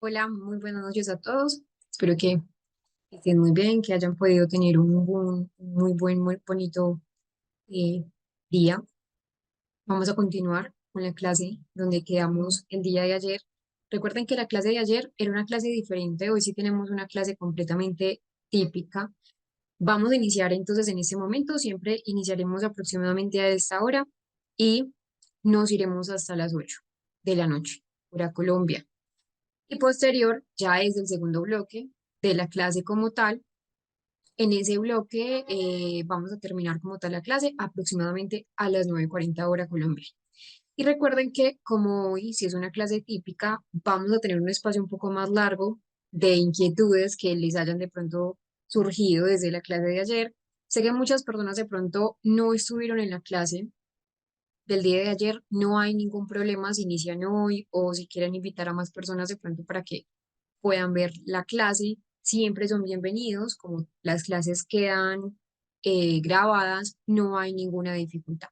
Hola, muy buenas noches a todos. Espero que estén muy bien, que hayan podido tener muy bonito eh, día. Vamos a continuar con la clase donde quedamos el día de ayer. Recuerden que la clase de ayer era una clase diferente. Hoy sí tenemos una clase completamente típica. Vamos a iniciar entonces en este momento. Siempre iniciaremos aproximadamente a esta hora y nos iremos hasta las 8 de la noche, hora Colombia. Y posterior, ya es el segundo bloque de la clase como tal. En ese bloque vamos a terminar como tal la clase aproximadamente a las 9:40 hora Colombia. Y recuerden que como hoy, si es una clase típica, vamos a tener un espacio un poco más largo de inquietudes que les hayan de pronto surgido desde la clase de ayer. Sé que muchas personas de pronto no estuvieron en la clase del día de ayer, no hay ningún problema si inician hoy o si quieren invitar a más personas de pronto para que puedan ver la clase, siempre son bienvenidos, como las clases quedan grabadas, no hay ninguna dificultad.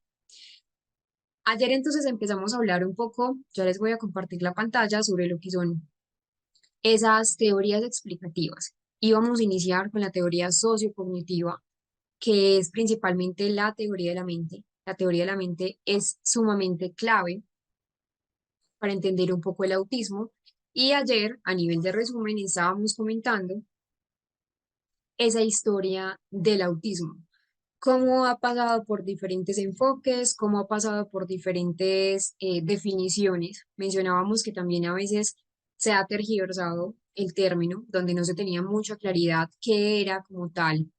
Ayer entonces empezamos a hablar un poco, ya les voy a compartir la pantalla sobre lo que son esas teorías explicativas. Y vamos a iniciar con la teoría sociocognitiva, que es principalmente la teoría de la mente. La teoría de la mente es sumamente clave para entender un poco el autismo. Y ayer, a nivel de resumen, estábamos comentando esa historia del autismo, cómo ha pasado por diferentes enfoques, cómo ha pasado por diferentes definiciones. Mencionábamos que también a veces se ha tergiversado el término, donde no se tenía mucha claridad qué era como tal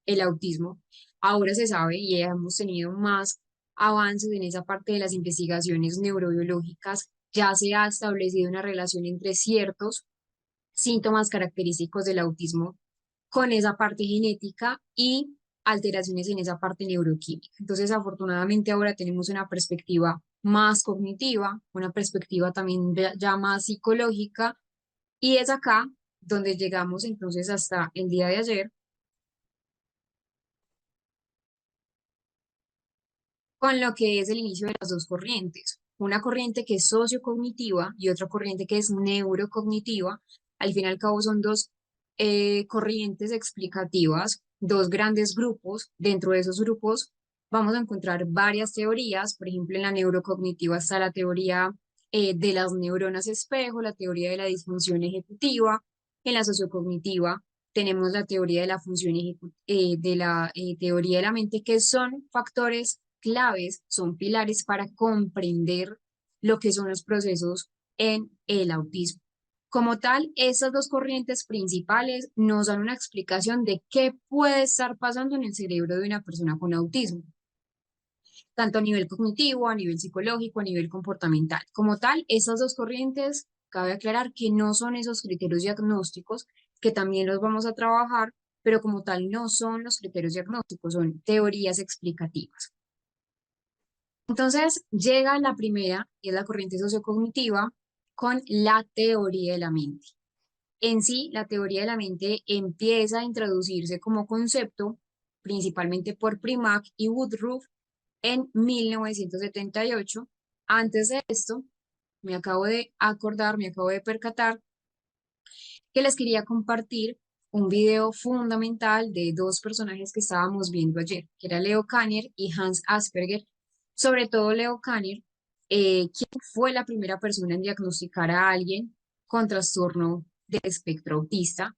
el autismo. Ahora se sabe y hemos tenido más avances en esa parte de las investigaciones neurobiológicas. Ya se ha establecido una relación entre ciertos síntomas característicos del autismo con esa parte genética y alteraciones en esa parte neuroquímica. Entonces, afortunadamente ahora tenemos una perspectiva más cognitiva, una perspectiva también ya más psicológica, y es acá donde llegamos entonces hasta el día de ayer con lo que es el inicio de las dos corrientes. Una corriente que es sociocognitiva y otra corriente que es neurocognitiva. Al fin y al cabo son dos corrientes explicativas, dos grandes grupos. Dentro de esos grupos vamos a encontrar varias teorías. Por ejemplo, en la neurocognitiva está la teoría de las neuronas espejo, la teoría de la disfunción ejecutiva. En la sociocognitiva tenemos la teoría de la de la teoría de la mente, que son factores claves, son pilares para comprender lo que son los procesos en el autismo. Como tal, estas dos corrientes principales nos dan una explicación de qué puede estar pasando en el cerebro de una persona con autismo, tanto a nivel cognitivo, a nivel psicológico, a nivel comportamental. Como tal, estas dos corrientes, cabe aclarar que no son esos criterios diagnósticos, que también los vamos a trabajar, pero como tal no son los criterios diagnósticos, son teorías explicativas. Entonces llega la primera, y es la corriente sociocognitiva, con la teoría de la mente. En sí, la teoría de la mente empieza a introducirse como concepto, principalmente por Primack y Woodruff, en 1978. Antes de esto, me acabo de acordar, me acabo de percatar que les quería compartir un video fundamental de dos personajes que estábamos viendo ayer, que era Leo Kanner y Hans Asperger. Sobre todo Leo Kanner, quien fue la primera persona en diagnosticar a alguien con trastorno de espectro autista,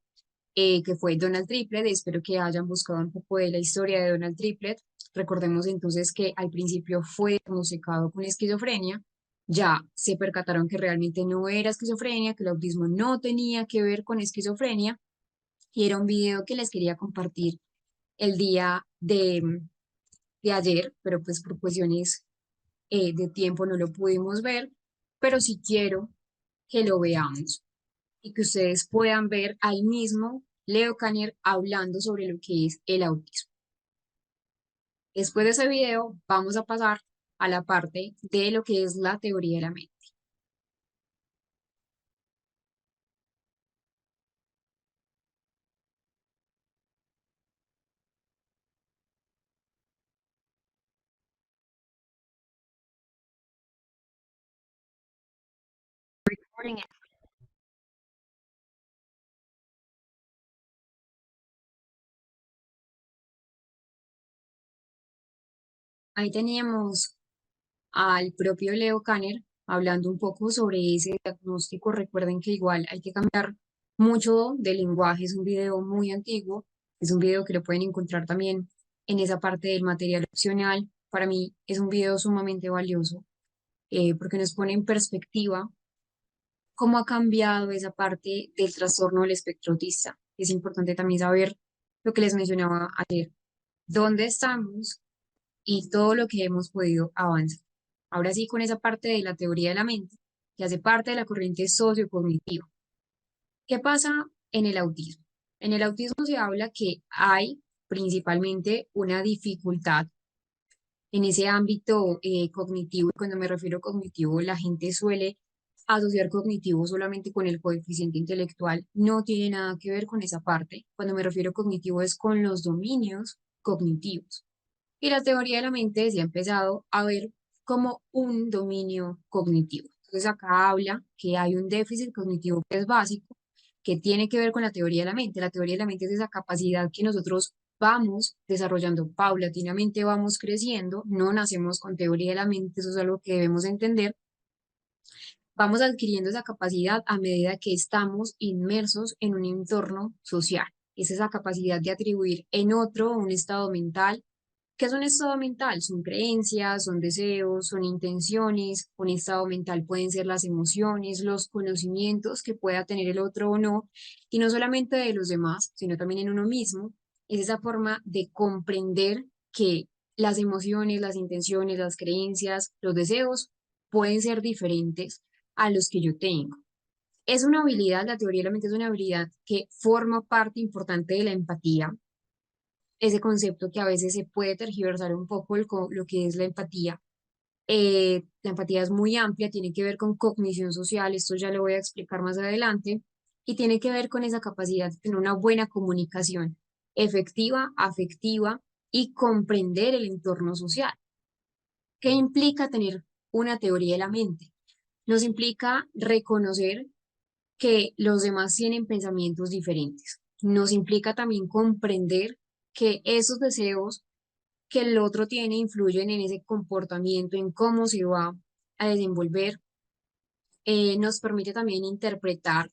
que fue Donald Triplett. Espero que hayan buscado un poco de la historia de Donald Triplett. Recordemos entonces que al principio fue diagnosticado con esquizofrenia, ya se percataron que realmente no era esquizofrenia, que el autismo no tenía que ver con esquizofrenia, y era un video que les quería compartir el día de ayer, pero pues por cuestiones de tiempo no lo pudimos ver, pero sí quiero que lo veamos y que ustedes puedan ver al mismo Leo Kanner hablando sobre lo que es el autismo. Después de ese video, vamos a pasar a la parte de lo que es la teoría de la mente. Ahí teníamos al propio Leo Kanner hablando un poco sobre ese diagnóstico. Recuerden que igual hay que cambiar mucho del lenguaje, es un video muy antiguo, es un video que lo pueden encontrar también en esa parte del material opcional. Para mí es un video sumamente valioso porque nos pone en perspectiva cómo ha cambiado esa parte del trastorno del espectro autista. Es importante también saber lo que les mencionaba ayer, dónde estamos y todo lo que hemos podido avanzar. Ahora sí, con esa parte de la teoría de la mente, que hace parte de la corriente sociocognitiva. ¿Qué pasa en el autismo? En el autismo se habla que hay principalmente una dificultad en ese ámbito cognitivo. Y cuando me refiero a cognitivo, la gente suele asociar cognitivo solamente con el coeficiente intelectual. No tiene nada que ver con esa parte. Cuando me refiero a cognitivo es con los dominios cognitivos. Y la teoría de la mente se ha empezado a ver como un dominio cognitivo. Entonces acá habla que hay un déficit cognitivo que es básico, que tiene que ver con la teoría de la mente. La teoría de la mente es esa capacidad que nosotros vamos desarrollando paulatinamente, vamos creciendo, no nacemos con teoría de la mente, eso es algo que debemos entender. Vamos adquiriendo esa capacidad a medida que estamos inmersos en un entorno social. Es esa capacidad de atribuir en otro un estado mental. ¿Qué es un estado mental? Son creencias, son deseos, son intenciones. Un estado mental pueden ser las emociones, los conocimientos que pueda tener el otro o no, y no solamente de los demás, sino también en uno mismo. Es esa forma de comprender que las emociones, las intenciones, las creencias, los deseos pueden ser diferentes a los que yo tengo. Es una habilidad, la teoría de la mente es una habilidad que forma parte importante de la empatía, ese concepto que a veces se puede tergiversar un poco lo que es la empatía. La empatía es muy amplia, tiene que ver con cognición social, esto ya lo voy a explicar más adelante, y tiene que ver con esa capacidad de tener una buena comunicación efectiva, afectiva y comprender el entorno social. ¿Qué implica tener una teoría de la mente? Nos implica reconocer que los demás tienen pensamientos diferentes. Nos implica también comprender que esos deseos que el otro tiene influyen en ese comportamiento, en cómo se va a desenvolver. Nos permite también interpretar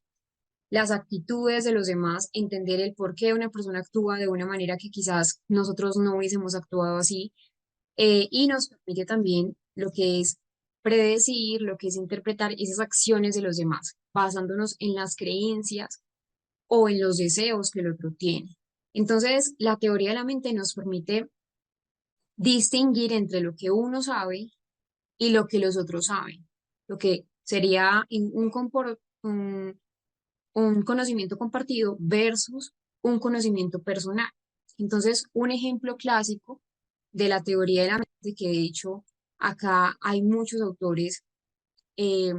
las actitudes de los demás, entender el por qué una persona actúa de una manera que quizás nosotros no hubiésemos actuado así, y nos permite también lo que es predecir, lo que es interpretar esas acciones de los demás, basándonos en las creencias o en los deseos que el otro tiene. Entonces, la teoría de la mente nos permite distinguir entre lo que uno sabe y lo que los otros saben, lo que sería un conocimiento compartido versus un conocimiento personal. Entonces, un ejemplo clásico de la teoría de la mente, que de hecho acá hay muchos autores eh,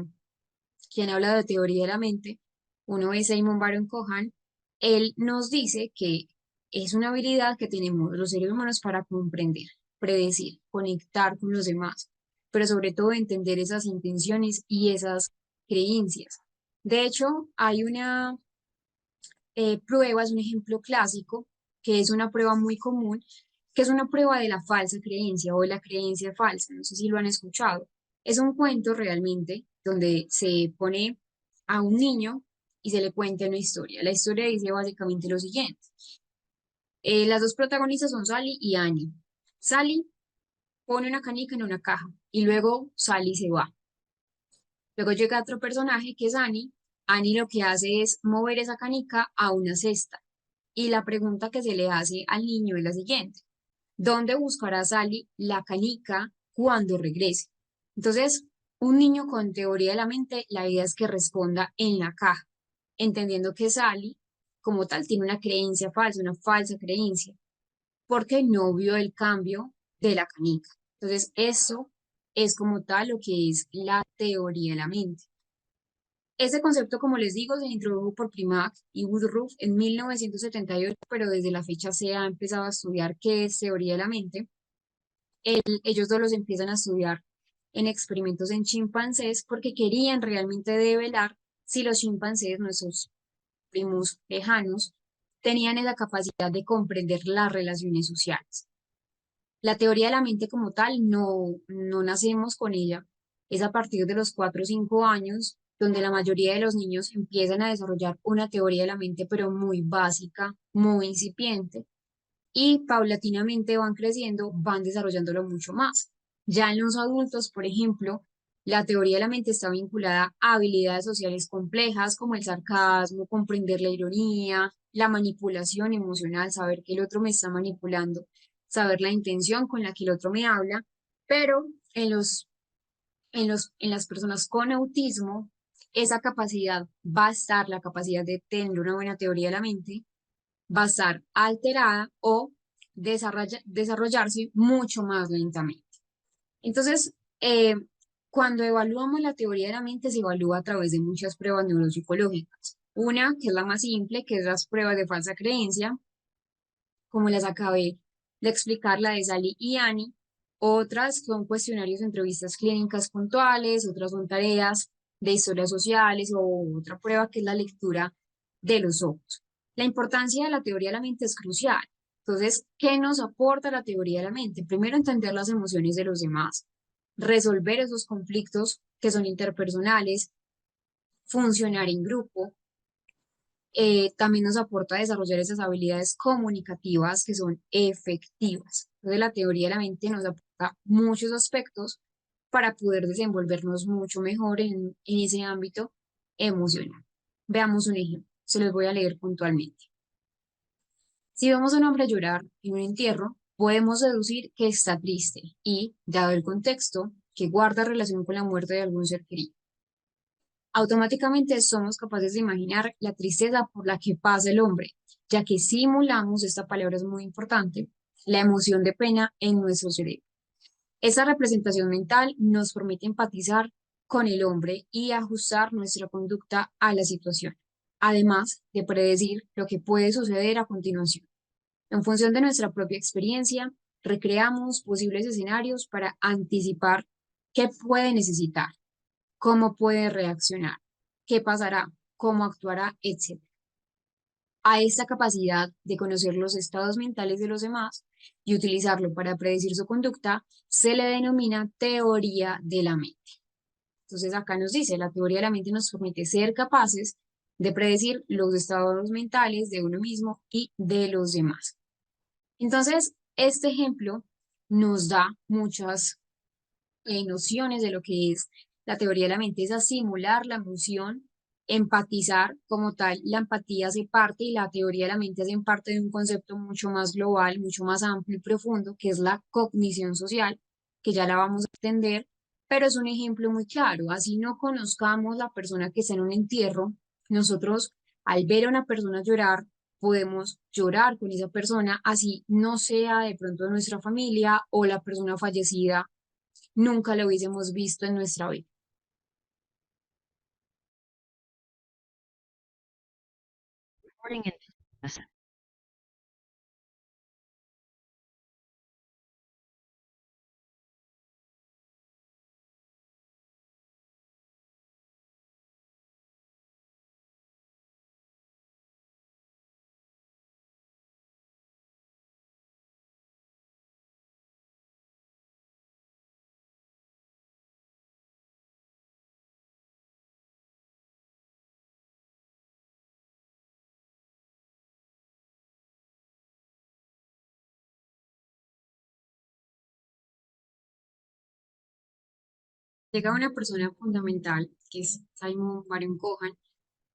que han hablado de teoría de la mente, uno es Simon Baron Cohen, él nos dice que es una habilidad que tenemos los seres humanos para comprender, predecir, conectar con los demás, pero sobre todo entender esas intenciones y esas creencias. De hecho, hay una prueba, es un ejemplo clásico, que es una prueba muy común, que es una prueba de la falsa creencia o de la creencia falsa. No sé si lo han escuchado. Es un cuento realmente donde se pone a un niño y se le cuenta una historia. La historia dice básicamente lo siguiente. Las dos protagonistas son Sally y Annie. Sally pone una canica en una caja y luego Sally se va. Luego llega otro personaje que es Annie. Annie lo que hace es mover esa canica a una cesta. Y la pregunta que se le hace al niño es la siguiente: ¿dónde buscará Sally la canica cuando regrese? Entonces, un niño con teoría de la mente, la idea es que responda en la caja, entendiendo que Sally, como tal, tiene una creencia falsa, una falsa creencia, porque no vio el cambio de la canica. Entonces, eso es como tal lo que es la teoría de la mente. Este concepto, como les digo, se introdujo por Primack y Woodruff en 1978, pero desde la fecha se ha empezado a estudiar qué es teoría de la mente. Ellos dos los empiezan a estudiar en experimentos en chimpancés porque querían realmente develar si los chimpancés, nuestros primos lejanos, tenían esa capacidad de comprender las relaciones sociales. La teoría de la mente como tal no nacemos con ella. Es a partir de los 4 o 5 años donde la mayoría de los niños empiezan a desarrollar una teoría de la mente, pero muy básica, muy incipiente, y paulatinamente van creciendo, van desarrollándolo mucho más. Ya en los adultos, por ejemplo, la teoría de la mente está vinculada a habilidades sociales complejas como el sarcasmo, comprender la ironía, la manipulación emocional, saber que el otro me está manipulando, saber la intención con la que el otro me habla, pero en las personas con autismo, esa capacidad va a estar, la capacidad de tener una buena teoría de la mente, va a estar alterada o desarrollarse mucho más lentamente. Entonces, cuando evaluamos la teoría de la mente, se evalúa a través de muchas pruebas neuropsicológicas. Una, que es la más simple, que es las pruebas de falsa creencia, como las acabé de explicar, la de Sally y Annie. Otras son cuestionarios de entrevistas clínicas puntuales, otras son tareas de historias sociales o otra prueba que es la lectura de los ojos. La importancia de la teoría de la mente es crucial. Entonces, ¿qué nos aporta la teoría de la mente? Primero, entender las emociones de los demás, resolver esos conflictos que son interpersonales, funcionar en grupo, también nos aporta a desarrollar esas habilidades comunicativas que son efectivas. Entonces, la teoría de la mente nos aporta muchos aspectos para poder desenvolvernos mucho mejor en ese ámbito emocional. Veamos un ejemplo, se los voy a leer puntualmente. Si vemos a un hombre llorar en un entierro, podemos deducir que está triste y, dado el contexto, que guarda relación con la muerte de algún ser querido. Automáticamente somos capaces de imaginar la tristeza por la que pasa el hombre, ya que simulamos, esta palabra es muy importante, la emoción de pena en nuestro cerebro. Esa representación mental nos permite empatizar con el hombre y ajustar nuestra conducta a la situación, además de predecir lo que puede suceder a continuación. En función de nuestra propia experiencia, recreamos posibles escenarios para anticipar qué puede necesitar, cómo puede reaccionar, qué pasará, cómo actuará, etc. A esta capacidad de conocer los estados mentales de los demás y utilizarlo para predecir su conducta se le denomina teoría de la mente. Entonces acá nos dice, la teoría de la mente nos permite ser capaces de predecir los estados mentales de uno mismo y de los demás. Entonces, este ejemplo nos da muchas nociones de lo que es la teoría de la mente, es a simular la emoción, empatizar como tal, la empatía hace parte y la teoría de la mente hace parte de un concepto mucho más global, mucho más amplio y profundo, que es la cognición social, que ya la vamos a entender, pero es un ejemplo muy claro, así no conozcamos la persona que está en un entierro, nosotros al ver a una persona llorar, podemos llorar con esa persona, así no sea de pronto de nuestra familia o la persona fallecida nunca lo hubiésemos visto en nuestra vida. Recording in progress. Llega una persona fundamental, que es Simon Marion Cohan,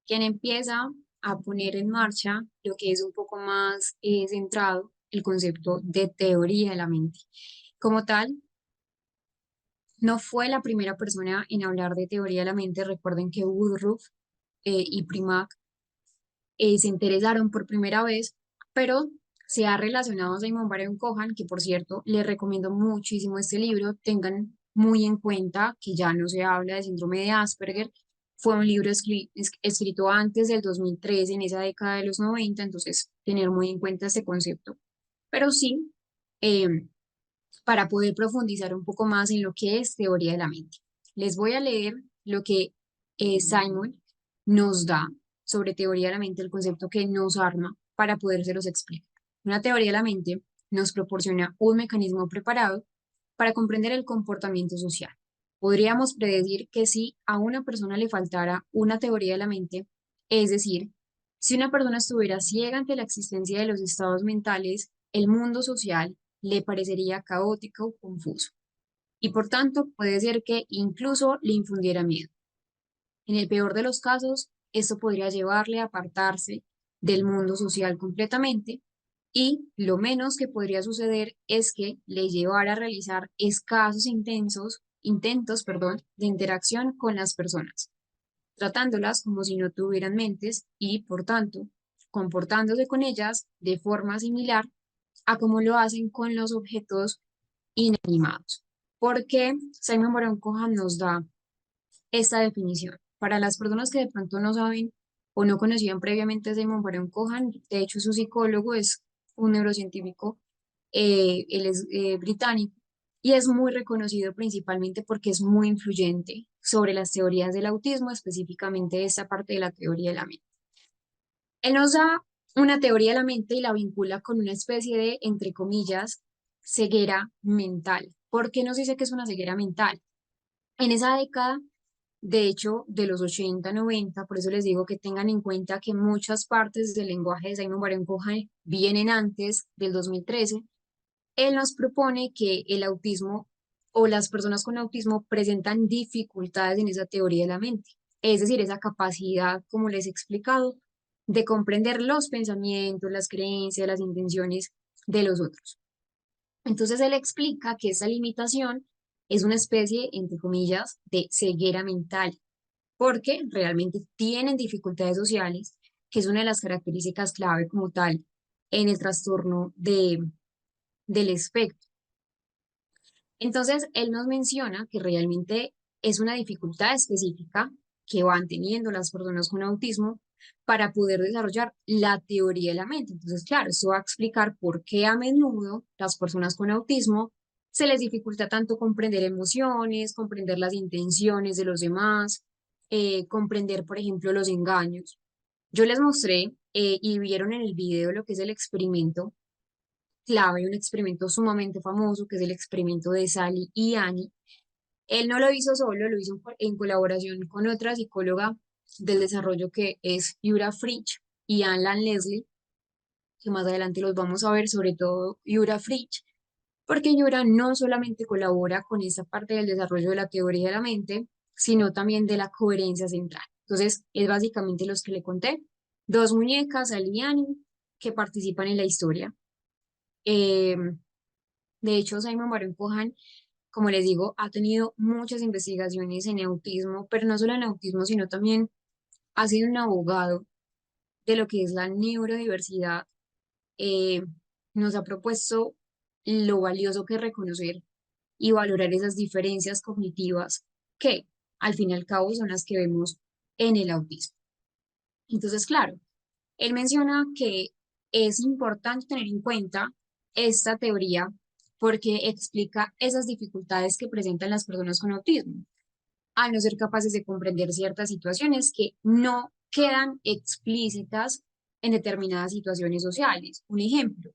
quien empieza a poner en marcha lo que es un poco más centrado el concepto de teoría de la mente. Como tal, no fue la primera persona en hablar de teoría de la mente. Recuerden que Woodruff y Primack se interesaron por primera vez, pero se ha relacionado a Simon Baron Cohen, que por cierto les recomiendo muchísimo este libro. Tengan muy en cuenta que ya no se habla de síndrome de Asperger. Fue un libro escrito antes del 2013, en esa década de los 90, entonces tener muy en cuenta este concepto. Pero sí, eh, para poder profundizar un poco más en lo que es teoría de la mente. Les voy a leer lo que Simon nos da sobre teoría de la mente, el concepto que nos arma para podérselos explicar. Una teoría de la mente nos proporciona un mecanismo preparado para comprender el comportamiento social. Podríamos predecir que si a una persona le faltara una teoría de la mente, es decir, si una persona estuviera ciega ante la existencia de los estados mentales, el mundo social le parecería caótico o confuso y por tanto puede ser que incluso le infundiera miedo. En el peor de los casos, esto podría llevarle a apartarse del mundo social completamente y lo menos que podría suceder es que le llevara a realizar escasos intentos, de interacción con las personas, tratándolas como si no tuvieran mentes y, por tanto, comportándose con ellas de forma similar a como lo hacen con los objetos inanimados. Porque Simon Baron Cohen nos da esta definición. Para las personas que de pronto no saben o no conocían previamente a Simon Baron Cohen, de hecho su psicólogo es un neurocientífico, él es británico y es muy reconocido principalmente porque es muy influyente sobre las teorías del autismo, específicamente esta parte de la teoría de la mente. Él nos da una teoría de la mente y la vincula con una especie de, entre comillas, ceguera mental. ¿Por qué nos dice que es una ceguera mental? En esa década, de hecho, de los 80, 90, por eso les digo que tengan en cuenta que muchas partes del lenguaje de Simon Baron Cohen vienen antes del 2013. Él nos propone que el autismo o las personas con autismo presentan dificultades en esa teoría de la mente, es decir, esa capacidad, como les he explicado, de comprender los pensamientos, las creencias, las intenciones de los otros. Entonces él explica que esa limitación es una especie, entre comillas, de ceguera mental porque realmente tienen dificultades sociales, que es una de las características clave como tal en el trastorno del espectro. Entonces, él nos menciona que realmente es una dificultad específica que van teniendo las personas con autismo para poder desarrollar la teoría de la mente. Entonces, claro, esto va a explicar por qué a menudo las personas con autismo se les dificulta tanto comprender emociones, comprender las intenciones de los demás, comprender, por ejemplo, los engaños. Yo les mostré y vieron en el video lo que es el experimento clave, un experimento sumamente famoso, que es el experimento de Sally y Annie. Él no lo hizo solo, lo hizo en colaboración con otra psicóloga del desarrollo que es Yura Fritsch y Alan Leslie, que más adelante los vamos a ver, sobre todo Yura Fritsch, porque Yura no solamente colabora con esta parte del desarrollo de la teoría de la mente, sino también de la coherencia central. Entonces, es básicamente los que le conté, dos muñecas, Sally y Annie, que participan en la historia. Eh, de hecho, Simon Baron Cohen, como les digo, ha tenido muchas investigaciones en autismo, pero no solo en autismo, sino también ha sido un abogado de lo que es la neurodiversidad. Eh, Nos ha propuesto lo valioso que es reconocer y valorar esas diferencias cognitivas que, al fin y al cabo, son las que vemos en el autismo. Entonces, claro, él menciona que es importante tener en cuenta esta teoría porque explica esas dificultades que presentan las personas con autismo, al no ser capaces de comprender ciertas situaciones que no quedan explícitas en determinadas situaciones sociales. Un ejemplo,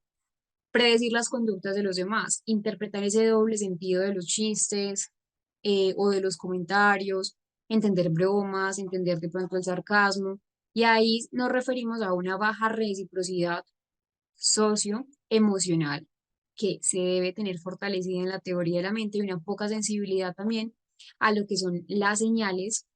predecir las conductas de los demás, interpretar ese doble sentido de los chistes o de los comentarios, entender bromas, entender de pronto el sarcasmo. Y ahí nos referimos a una baja reciprocidad socioemocional que se debe tener fortalecida en la teoría de la mente y una poca sensibilidad también a lo que son las señales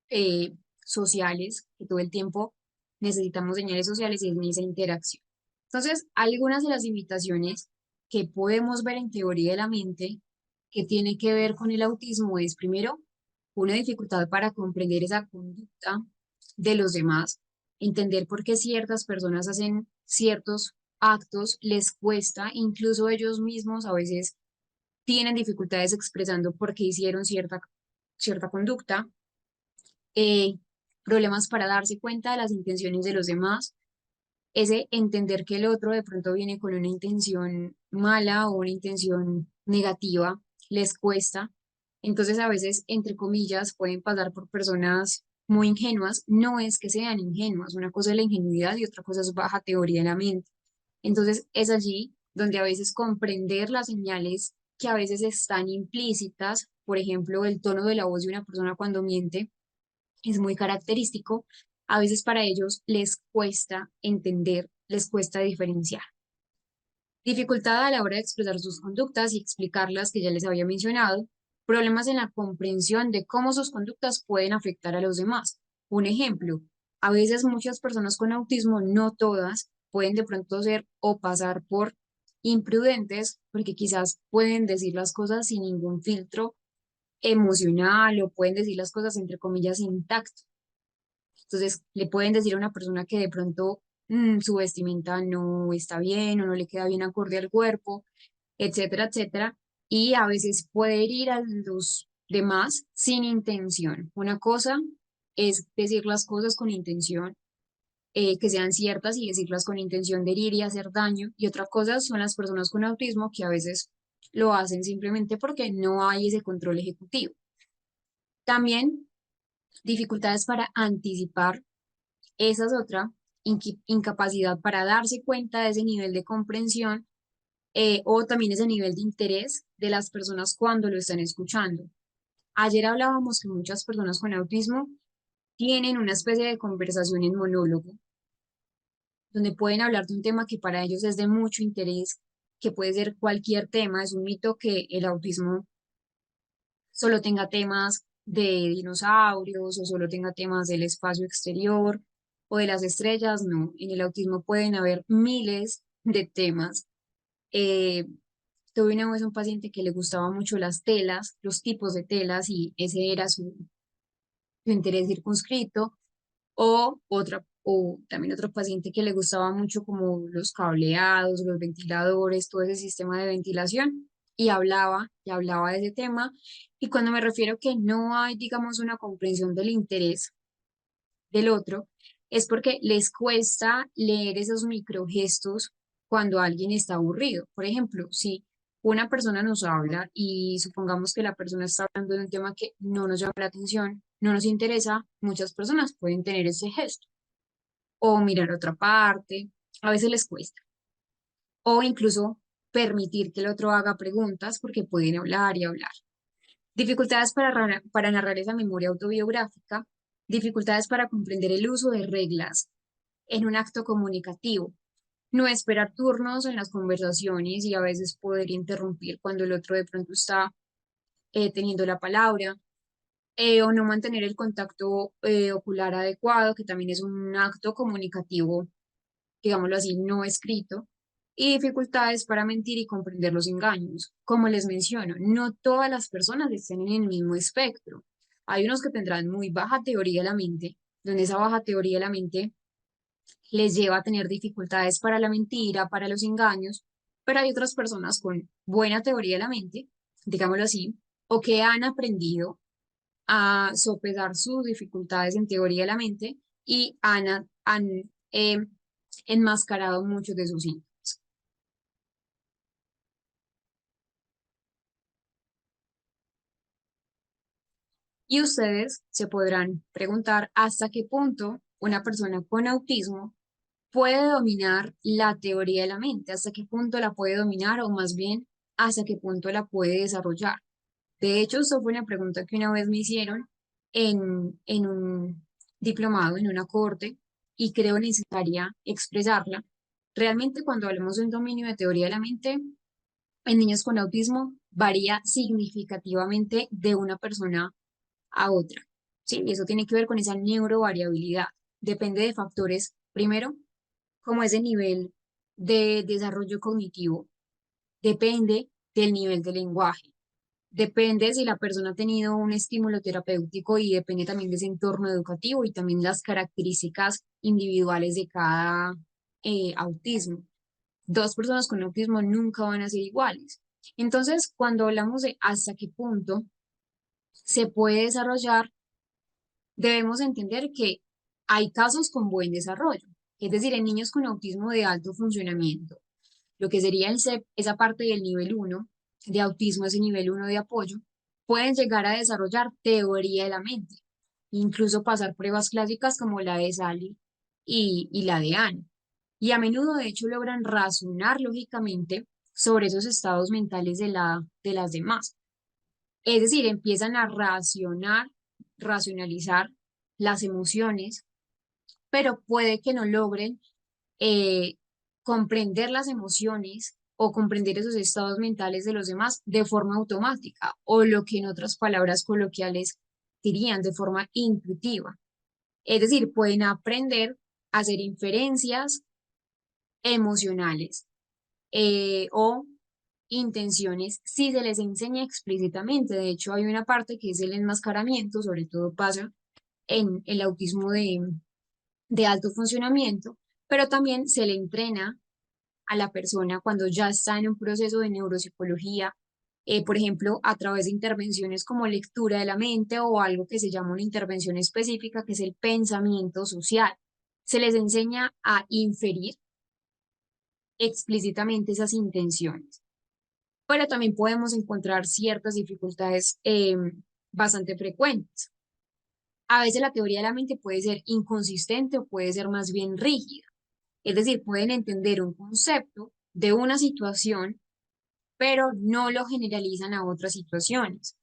eh, sociales, que todo el tiempo necesitamos señales sociales y en esa interacción. Entonces, algunas de las invitaciones que podemos ver en teoría de la mente que tiene que ver con el autismo es, primero, una dificultad para comprender esa conducta de los demás, entender por qué ciertas personas hacen ciertos actos, les cuesta, incluso ellos mismos a veces tienen dificultades expresando por qué hicieron cierta conducta, eh, problemas para darse cuenta de las intenciones de los demás, ese entender que el otro de pronto viene con una intención mala o una intención negativa, les cuesta. Entonces a veces, entre comillas, pueden pasar por personas muy ingenuas. No es que sean ingenuas, una cosa es la ingenuidad y otra cosa es baja teoría de la mente. Entonces es allí donde a veces comprender las señales que a veces están implícitas, por ejemplo, el tono de la voz de una persona cuando miente, es muy característico. A veces para ellos les cuesta entender, les cuesta diferenciar. Dificultad a la hora de expresar sus conductas y explicarlas que ya les había mencionado. Problemas en la comprensión de cómo sus conductas pueden afectar a los demás. Un ejemplo, a veces muchas personas con autismo, no todas, pueden de pronto ser o pasar por imprudentes porque quizás pueden decir las cosas sin ningún filtro emocional o pueden decir las cosas entre comillas intacto. Entonces, le pueden decir a una persona que de pronto su vestimenta no está bien o no le queda bien acorde al cuerpo, etcétera, etcétera. Y a veces puede herir a los demás sin intención. Una cosa es decir las cosas con intención, que sean ciertas y decirlas con intención de herir y hacer daño. Y otra cosa son las personas con autismo que a veces lo hacen simplemente porque no hay ese control ejecutivo. También dificultades para anticipar. Esa es otra, incapacidad para darse cuenta de ese nivel de comprensión, o también ese nivel de interés de las personas cuando lo están escuchando. Ayer hablábamos que muchas personas con autismo tienen una especie de conversación en monólogo, donde pueden hablar de un tema que para ellos es de mucho interés, que puede ser cualquier tema. Es un mito que el autismo solo tenga temas de dinosaurios o solo tenga temas del espacio exterior o de las estrellas. No, en el autismo pueden haber miles de temas. Eh, Tuve una vez un paciente que le gustaba mucho las telas, los tipos de telas, y ese era su interés circunscrito. O también otro paciente que le gustaba mucho como los cableados, los ventiladores, todo ese sistema de ventilación, y hablaba de ese tema. Y cuando me refiero que no hay, digamos, una comprensión del interés del otro, es porque les cuesta leer esos microgestos cuando alguien está aburrido. Por ejemplo, si una persona nos habla y supongamos que la persona está hablando de un tema que no nos llama la atención, no nos interesa, muchas personas pueden tener ese gesto o mirar a otra parte, a veces les cuesta, o incluso permitir que el otro haga preguntas porque pueden hablar y hablar. Dificultades para narrar esa memoria autobiográfica, dificultades para comprender el uso de reglas en un acto comunicativo, no esperar turnos en las conversaciones y a veces poder interrumpir cuando el otro de pronto está teniendo la palabra, o no mantener el contacto ocular adecuado, que también es un acto comunicativo, digámoslo así, no escrito, y dificultades para mentir y comprender los engaños. Como les menciono, no todas las personas están en el mismo espectro. Hay unos que tendrán muy baja teoría de la mente, donde esa baja teoría de la mente les lleva a tener dificultades para la mentira, para los engaños, pero hay otras personas con buena teoría de la mente, digámoslo así, o que han aprendido a sopesar sus dificultades en teoría de la mente y han eh, enmascarado muchos de sus síntomas. Y ustedes se podrán preguntar hasta qué punto una persona con autismo puede dominar la teoría de la mente, hasta qué punto la puede dominar o más bien hasta qué punto la puede desarrollar. De hecho, esto fue una pregunta que una vez me hicieron en un diplomado, en una corte, y creo necesaria expresarla. Realmente, cuando hablamos de un dominio de teoría de la mente, en niños con autismo varía significativamente de una persona a otra. Sí, y eso tiene que ver con esa neurovariabilidad. Depende de factores, primero, como ese nivel de desarrollo cognitivo, depende del nivel de lenguaje. Depende si la persona ha tenido un estímulo terapéutico y depende también de ese entorno educativo y también las características individuales de cada autismo. Dos personas con autismo nunca van a ser iguales. Entonces, cuando hablamos de hasta qué punto se puede desarrollar, debemos entender que hay casos con buen desarrollo, es decir, en niños con autismo de alto funcionamiento, lo que sería el CEP, esa parte del nivel uno de autismo, ese nivel uno de apoyo, pueden llegar a desarrollar teoría de la mente, incluso pasar pruebas clásicas como la de Sally y la de Anne. y a menudo de hecho logran razonar lógicamente sobre esos estados mentales de las demás. Es decir, empiezan a racionalizar las emociones, pero puede que no logren eh, comprender las emociones o comprender esos estados mentales de los demás de forma automática o lo que en otras palabras coloquiales dirían de forma intuitiva. Es decir, pueden aprender a hacer inferencias emocionales o intenciones si se les enseña explícitamente. De hecho, hay una parte que es el enmascaramiento, sobre todo pasa en el autismo de alto funcionamiento, pero también se le entrena a la persona cuando ya está en un proceso de neuropsicología, por ejemplo, a través de intervenciones como lectura de la mente o algo que se llama una intervención específica, que es el pensamiento social. Se les enseña a inferir explícitamente esas intenciones, pero también podemos encontrar ciertas dificultades bastante frecuentes. A veces la teoría de la mente puede ser inconsistente o puede ser más bien rígida. Es decir, pueden entender un concepto de una situación, pero no lo generalizan a otras situaciones.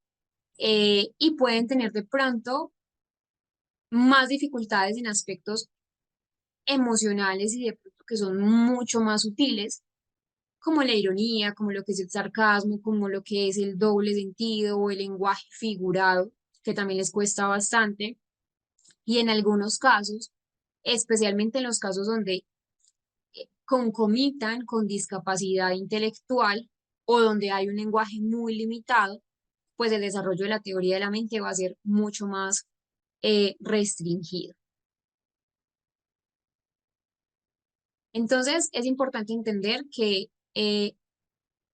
Y pueden tener de pronto más dificultades en aspectos emocionales y de pronto que son mucho más sutiles, como la ironía, como lo que es el sarcasmo, como lo que es el doble sentido o el lenguaje figurado, que también les cuesta bastante. Y en algunos casos, especialmente en los casos donde concomitan con discapacidad intelectual o donde hay un lenguaje muy limitado, pues el desarrollo de la teoría de la mente va a ser mucho más restringido. Entonces, es importante entender que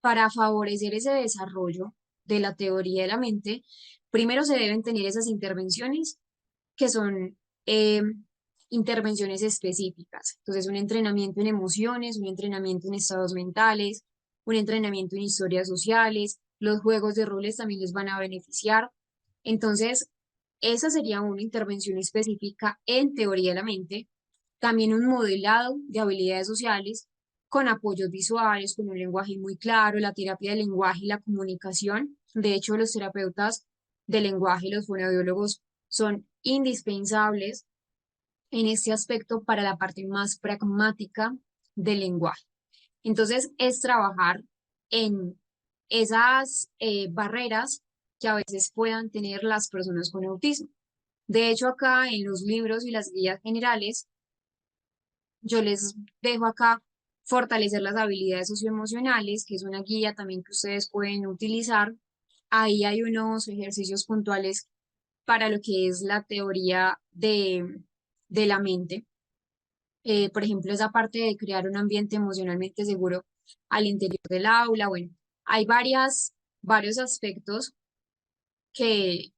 para favorecer ese desarrollo de la teoría de la mente, primero se deben tener esas intervenciones que son eh, intervenciones específicas. Entonces, un entrenamiento en emociones, un entrenamiento en estados mentales, un entrenamiento en historias sociales, los juegos de roles también les van a beneficiar. Entonces, esa sería una intervención específica en teoría de la mente. También un modelado de habilidades sociales con apoyos visuales, con un lenguaje muy claro, la terapia del lenguaje y la comunicación. De hecho, los terapeutas del lenguaje y los fonoaudiólogos son indispensables en este aspecto para la parte más pragmática del lenguaje. Entonces, es trabajar en esas barreras que a veces puedan tener las personas con autismo. De hecho, acá en los libros y las guías generales, yo les dejo acá fortalecer las habilidades socioemocionales, que es una guía también que ustedes pueden utilizar. Ahí hay unos ejercicios puntuales para lo que es la teoría de la mente. Por ejemplo, esa parte de crear un ambiente emocionalmente seguro al interior del aula. Bueno, hay varios aspectos que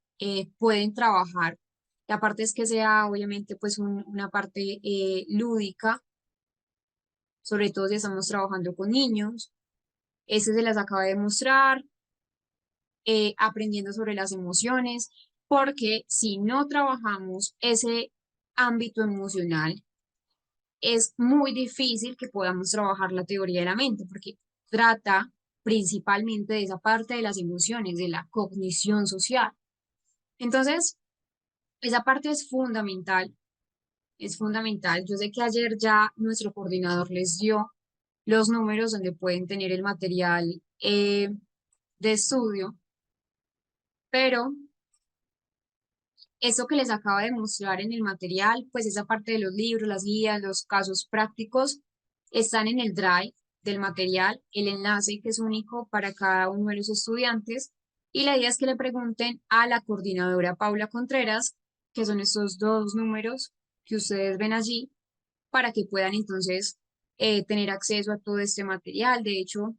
pueden trabajar. La parte es que sea, obviamente, pues una parte lúdica, sobre todo si estamos trabajando con niños. Ese se las acaba de mostrar, aprendiendo sobre las emociones, porque si no trabajamos ese ámbito emocional, es muy difícil que podamos trabajar la teoría de la mente, porque trata principalmente de esa parte de las emociones, de la cognición social. Entonces, esa parte es fundamental, es fundamental. Yo sé que ayer ya nuestro coordinador les dio los números donde pueden tener el material de estudio, pero eso que les acaba de mostrar en el material, pues esa parte de los libros, las guías, los casos prácticos, están en el drive del material, el enlace que es único para cada uno de los estudiantes. Y la idea es que le pregunten a la coordinadora Paula Contreras, que son estos dos números que ustedes ven allí, para que puedan entonces tener acceso a todo este material. De hecho,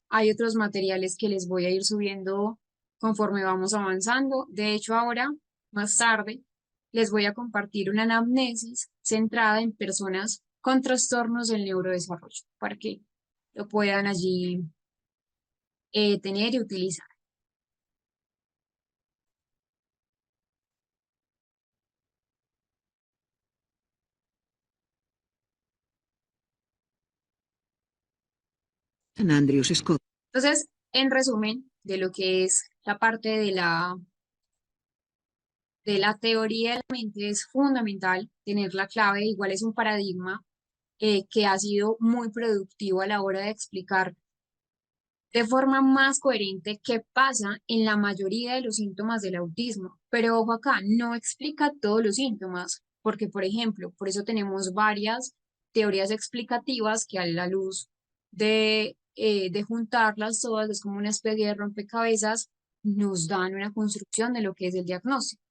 hay otros materiales que les voy a ir subiendo conforme vamos avanzando. De hecho, ahora, más tarde, les voy a compartir una anamnesis centrada en personas con trastornos del neurodesarrollo para que lo puedan allí tener y utilizar. San Andrews Scott. Entonces, en resumen, de lo que es la parte de la teoría de la mente, es fundamental tener la clave, igual es un paradigma que ha sido muy productivo a la hora de explicar de forma más coherente qué pasa en la mayoría de los síntomas del autismo. Pero ojo acá, no explica todos los síntomas, porque por ejemplo, por eso tenemos varias teorías explicativas que a la luz de juntarlas todas, es como una especie de rompecabezas, nos dan una construcción de lo que es el diagnóstico.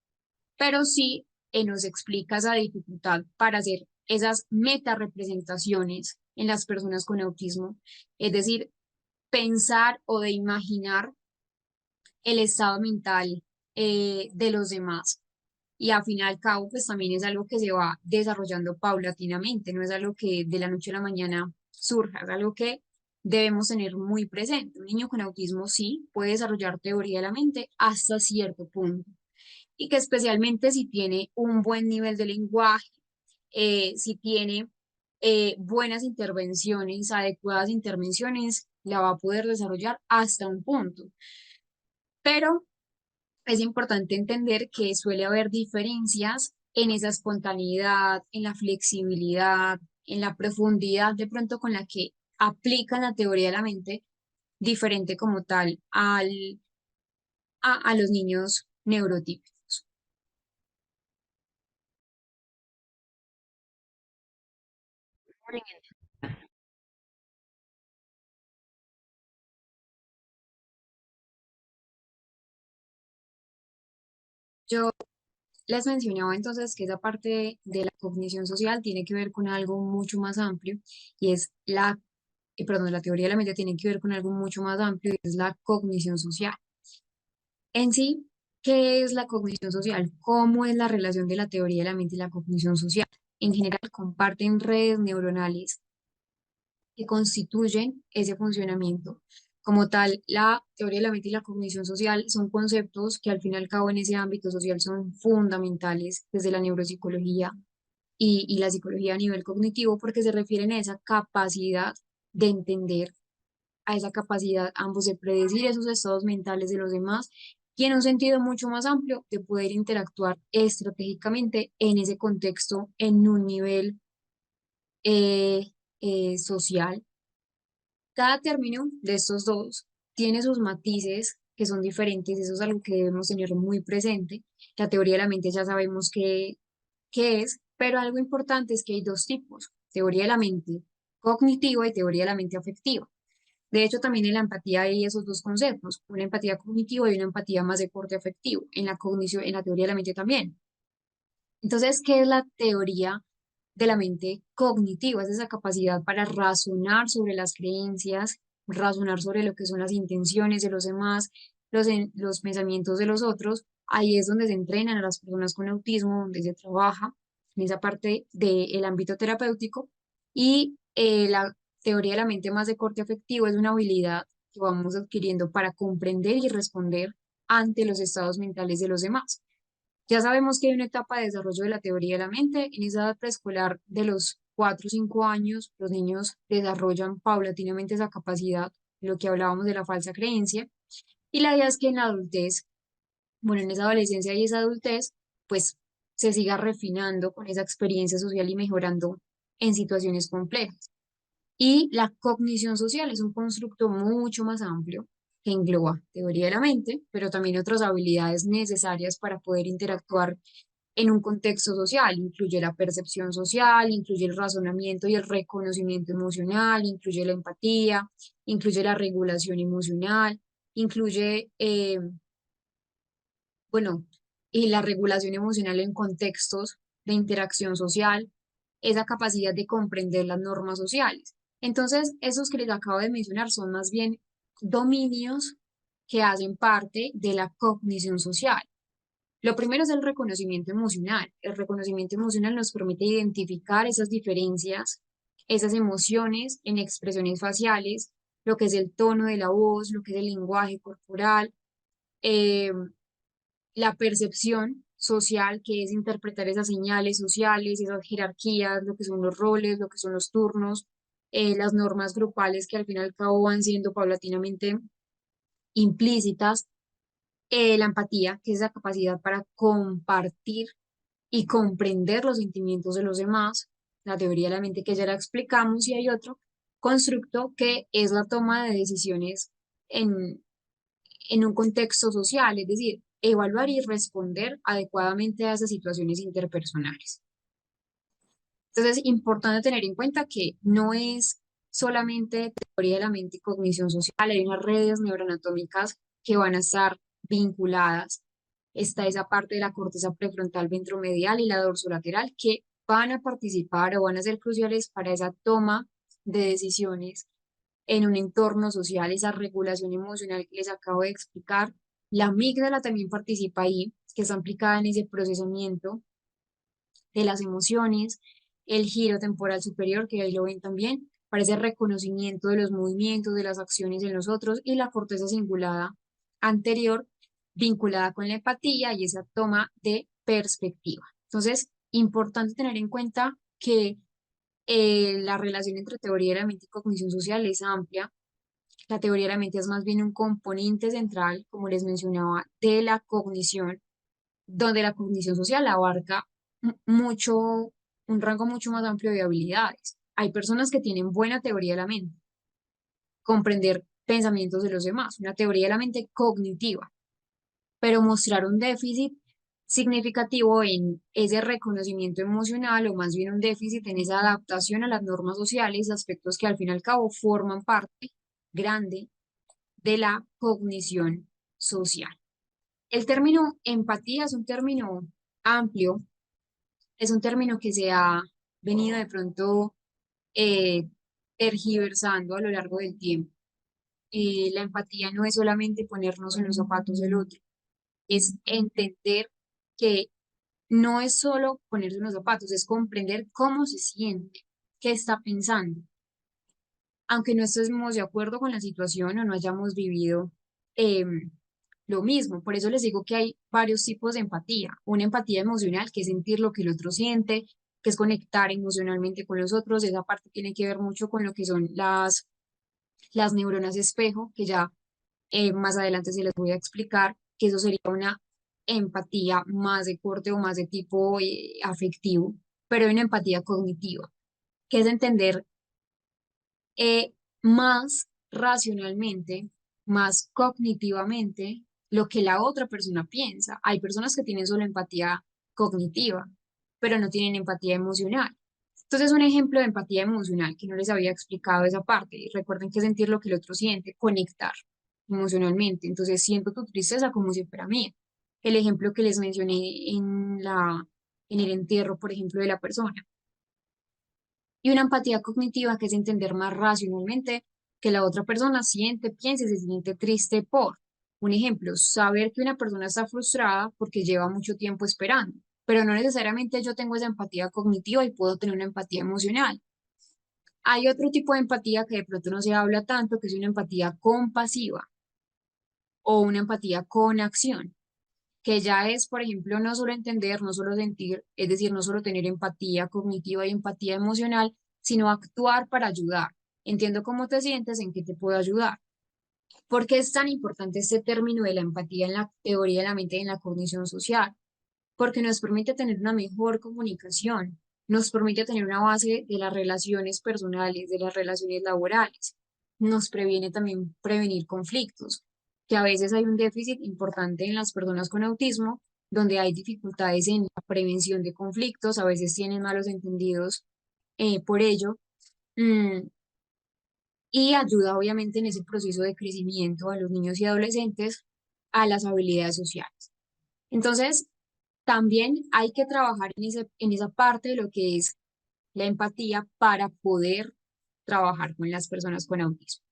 Pero sí nos explica esa dificultad para hacer esas meta representaciones en las personas con autismo, es decir, pensar o de imaginar el estado mental de los demás. Y al fin y al cabo, pues también es algo que se va desarrollando paulatinamente, no es algo que de la noche a la mañana surja, es algo que debemos tener muy presente. Un niño con autismo sí puede desarrollar teoría de la mente hasta cierto punto y que especialmente si tiene un buen nivel de lenguaje, si tiene buenas intervenciones, adecuadas intervenciones, la va a poder desarrollar hasta un punto. Pero es importante entender que suele haber diferencias en esa espontaneidad, en la flexibilidad, en la profundidad de pronto con la que aplican la teoría de la mente, diferente como tal a los niños neurotípicos. Morning and Yo les mencionaba entonces que esa parte de la cognición social tiene que ver con algo mucho más amplio y es perdón, la teoría de la mente tiene que ver con algo mucho más amplio y es la cognición social. En sí, ¿qué es la cognición social? ¿Cómo es la relación de la teoría de la mente y la cognición social? En general, comparten redes neuronales que constituyen ese funcionamiento. Como tal, la teoría de la mente y la cognición social son conceptos que al fin y al cabo en ese ámbito social son fundamentales desde la neuropsicología y la psicología a nivel cognitivo porque se refieren a esa capacidad de entender, a esa capacidad ambos de predecir esos estados mentales de los demás y en un sentido mucho más amplio de poder interactuar estratégicamente en ese contexto en un nivel eh, social. Cada término de estos dos tiene sus matices que son diferentes, eso es algo que debemos tener muy presente. La teoría de la mente ya sabemos qué es, pero algo importante es que hay dos tipos, teoría de la mente cognitiva y teoría de la mente afectiva. De hecho, también en la empatía hay esos dos conceptos, una empatía cognitiva y una empatía más de corte afectivo, en la cognición, en la teoría de la mente también. Entonces, ¿qué es la teoría de la mente cognitiva? Es esa capacidad para razonar sobre las creencias, razonar sobre lo que son las intenciones de los demás, los pensamientos de los otros. Ahí es donde se entrenan a las personas con autismo, donde se trabaja en esa parte del ámbito terapéutico. Y la teoría de la mente más de corte afectivo es una habilidad que vamos adquiriendo para comprender y responder ante los estados mentales de los demás. Ya sabemos que hay una etapa de desarrollo de la teoría de la mente. En esa edad preescolar de los 4 o 5 años, los niños desarrollan paulatinamente esa capacidad, lo que hablábamos de la falsa creencia. Y la idea es que en la adultez, bueno, en esa adolescencia y esa adultez, pues se siga refinando con esa experiencia social y mejorando en situaciones complejas. Y la cognición social es un constructo mucho más amplio que engloba teoría de la mente, pero también otras habilidades necesarias para poder interactuar en un contexto social. Incluye la percepción social, incluye el razonamiento y el reconocimiento emocional, incluye la empatía, incluye la regulación emocional, incluye, bueno, y la regulación emocional en contextos de interacción social, esa capacidad de comprender las normas sociales. Entonces, esos que les acabo de mencionar son más bien dominios que hacen parte de la cognición social. Lo primero es el reconocimiento emocional. El reconocimiento emocional nos permite identificar esas diferencias, esas emociones en expresiones faciales, lo que es el tono de la voz, lo que es el lenguaje corporal, eh, la percepción social, que es interpretar esas señales sociales, esas jerarquías, lo que son los roles, lo que son los turnos. las normas grupales que al fin y al cabo van siendo paulatinamente implícitas, la empatía, que es la capacidad para compartir y comprender los sentimientos de los demás, la teoría de la mente que ya la explicamos, y hay otro constructo que es la toma de decisiones en, en un contexto social, es decir, evaluar y responder adecuadamente a esas situaciones interpersonales. Entonces, es importante tener en cuenta que no es solamente teoría de la mente y cognición social, hay unas redes neuroanatómicas que van a estar vinculadas. Está esa parte de la corteza prefrontal ventromedial y la dorsolateral que van a participar o van a ser cruciales para esa toma de decisiones en un entorno social, esa regulación emocional que les acabo de explicar. La amígdala también participa ahí, que está implicada en ese procesamiento de las emociones, el giro temporal superior, que ahí lo ven también, para ese reconocimiento de los movimientos, de las acciones en los otros, y la corteza cingulada anterior, vinculada con la empatía y esa toma de perspectiva. Entonces, importante tener en cuenta que la relación entre teoría de la mente y cognición social es amplia. La teoría de la mente es más bien un componente central, como les mencionaba, de la cognición, donde la cognición social abarca mucho, un rango mucho más amplio de habilidades. Hay personas que tienen buena teoría de la mente, comprender pensamientos de los demás, una teoría de la mente cognitiva, pero mostrar un déficit significativo en ese reconocimiento emocional o más bien un déficit en esa adaptación a las normas sociales, aspectos que al fin y al cabo forman parte grande de la cognición social. El término empatía es un término amplio, es un término que se ha venido de pronto eh, tergiversando a lo largo del tiempo. La empatía no es solamente ponernos en los zapatos del otro, es entender que no es solo ponerse en los zapatos, es comprender cómo se siente, qué está pensando. Aunque no estemos de acuerdo con la situación o no hayamos vivido lo mismo. Por eso les digo que hay varios tipos de empatía. Una empatía emocional, que es sentir lo que el otro siente, que es conectar emocionalmente con los otros. Esa parte tiene que ver mucho con lo que son las neuronas espejo, que ya más adelante se les voy a explicar, que eso sería una empatía más de corte o más de tipo afectivo, pero hay una empatía cognitiva, que es entender más racionalmente, más cognitivamente lo que la otra persona piensa. Hay personas que tienen solo empatía cognitiva, pero no tienen empatía emocional. Entonces, un ejemplo de empatía emocional que no les había explicado esa parte. Y recuerden que sentir lo que el otro siente, conectar emocionalmente. Entonces, siento tu tristeza como si fuera mía. El ejemplo que les mencioné en el entierro, por ejemplo, de la persona. Y una empatía cognitiva que es entender más racionalmente que la otra persona siente, piensa y se siente triste por. Un ejemplo, saber que una persona está frustrada porque lleva mucho tiempo esperando, pero no necesariamente yo tengo esa empatía cognitiva y puedo tener una empatía emocional. Hay otro tipo de empatía que de pronto no se habla tanto, que es una empatía compasiva o una empatía con acción, que ya es, por ejemplo, no solo entender, no solo sentir, es decir, no solo tener empatía cognitiva y empatía emocional, sino actuar para ayudar. Entiendo cómo te sientes, en qué te puedo ayudar. ¿Por qué es tan importante este término de la empatía en la teoría de la mente y en la cognición social? Porque nos permite tener una mejor comunicación, nos permite tener una base de las relaciones personales, de las relaciones laborales, nos previene también prevenir conflictos, que a veces hay un déficit importante en las personas con autismo, donde hay dificultades en la prevención de conflictos, a veces tienen malos entendidos por ello, mm, y ayuda obviamente en ese proceso de crecimiento a los niños y adolescentes a las habilidades sociales. Entonces, también hay que trabajar en esa parte de lo que es la empatía para poder trabajar con las personas con autismo.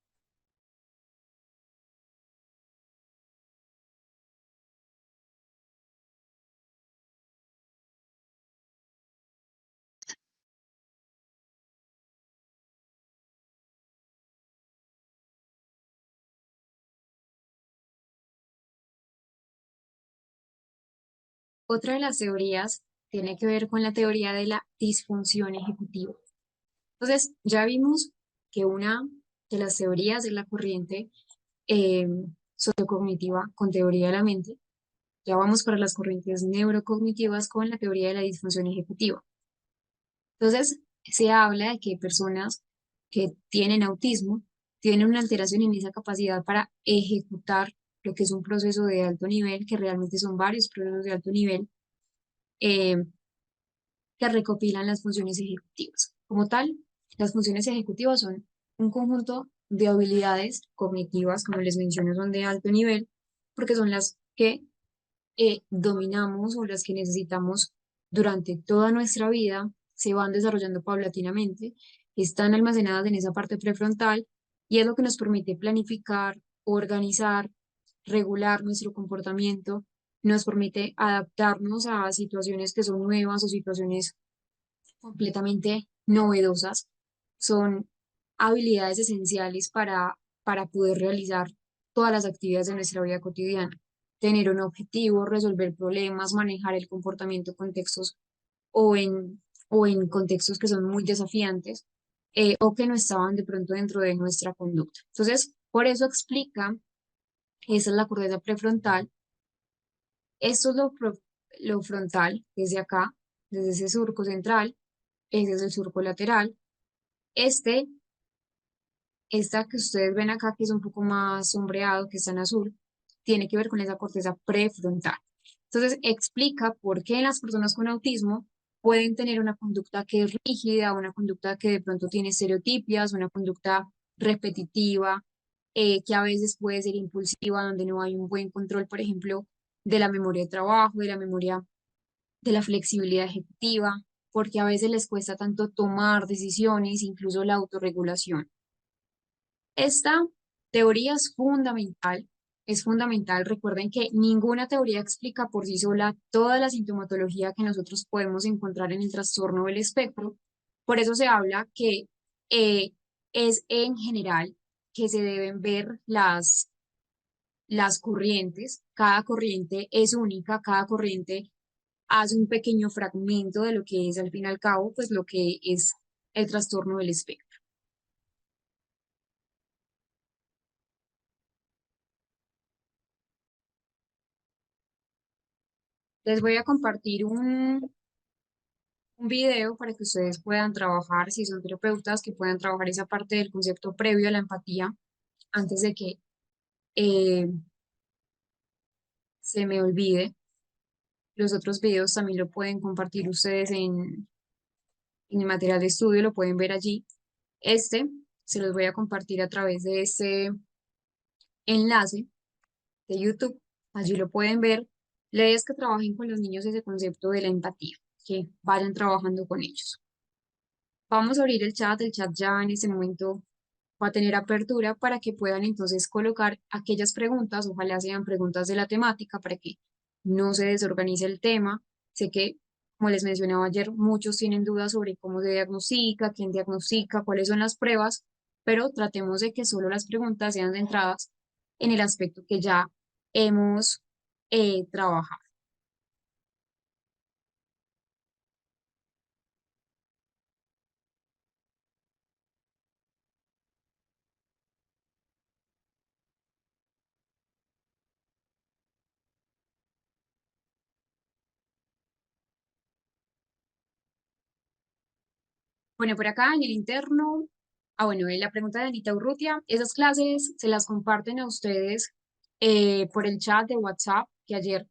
Otra de las teorías tiene que ver con la teoría de la disfunción ejecutiva. Entonces, ya vimos que una de las teorías es la corriente eh, sociocognitiva con teoría de la mente. Ya vamos para las corrientes neurocognitivas con la teoría de la disfunción ejecutiva. Entonces, se habla de que personas que tienen autismo tienen una alteración en esa capacidad para ejecutar lo que es un proceso de alto nivel, que realmente son varios procesos de alto nivel, eh, que recopilan las funciones ejecutivas. Como tal, las funciones ejecutivas son un conjunto de habilidades cognitivas, como les menciono, son de alto nivel, porque son las que dominamos o las que necesitamos durante toda nuestra vida, se van desarrollando paulatinamente, están almacenadas en esa parte prefrontal y es lo que nos permite planificar, organizar, regular nuestro comportamiento, nos permite adaptarnos a situaciones que son nuevas o situaciones completamente novedosas. Son habilidades esenciales para poder realizar todas las actividades de nuestra vida cotidiana. Tener un objetivo, resolver problemas, manejar el comportamiento en contextos o o en contextos que son muy desafiantes o que no estaban de pronto dentro de nuestra conducta. Entonces, por eso explica, esa es la corteza prefrontal, esto es lo frontal, desde acá, desde ese surco central, ese es el surco lateral. Este, esta que ustedes ven acá, que es un poco más sombreado, que está en azul, tiene que ver con esa corteza prefrontal. Entonces, explica por qué las personas con autismo pueden tener una conducta que es rígida, una conducta que de pronto tiene estereotipias, una conducta repetitiva, que a veces puede ser impulsiva, donde no hay un buen control, por ejemplo, de la memoria de trabajo, de la memoria de la flexibilidad ejecutiva, porque a veces les cuesta tanto tomar decisiones, incluso la autorregulación. Esta teoría es fundamental. Recuerden que ninguna teoría explica por sí sola toda la sintomatología que nosotros podemos encontrar en el trastorno del espectro. Por eso se habla que eh, es en general que se deben ver las corrientes. Cada corriente es única, cada corriente hace un pequeño fragmento de lo que es al fin y al cabo, pues lo que es el trastorno del espectro. Les voy a compartir un video para que ustedes puedan trabajar, si son terapeutas, que puedan trabajar esa parte del concepto previo a la empatía antes de que eh, se me olvide. Los otros videos también lo pueden compartir ustedes en el material de estudio, lo pueden ver allí. Este se los voy a compartir a través de este enlace de YouTube. Allí lo pueden ver. La idea es que trabajen con los niños ese concepto de la empatía, que vayan trabajando con ellos. Vamos a abrir el chat ya en este momento va a tener apertura para que puedan entonces colocar aquellas preguntas, ojalá sean preguntas de la temática para que no se desorganice el tema. Sé que, como les mencionaba ayer, muchos tienen dudas sobre cómo se diagnostica, quién diagnostica, cuáles son las pruebas, pero tratemos de que solo las preguntas sean centradas en el aspecto que ya hemos trabajado. Bueno, por acá en el interno, bueno, en la pregunta de Anita Urrutia, esas clases se las comparten a ustedes por el chat de WhatsApp, que ayer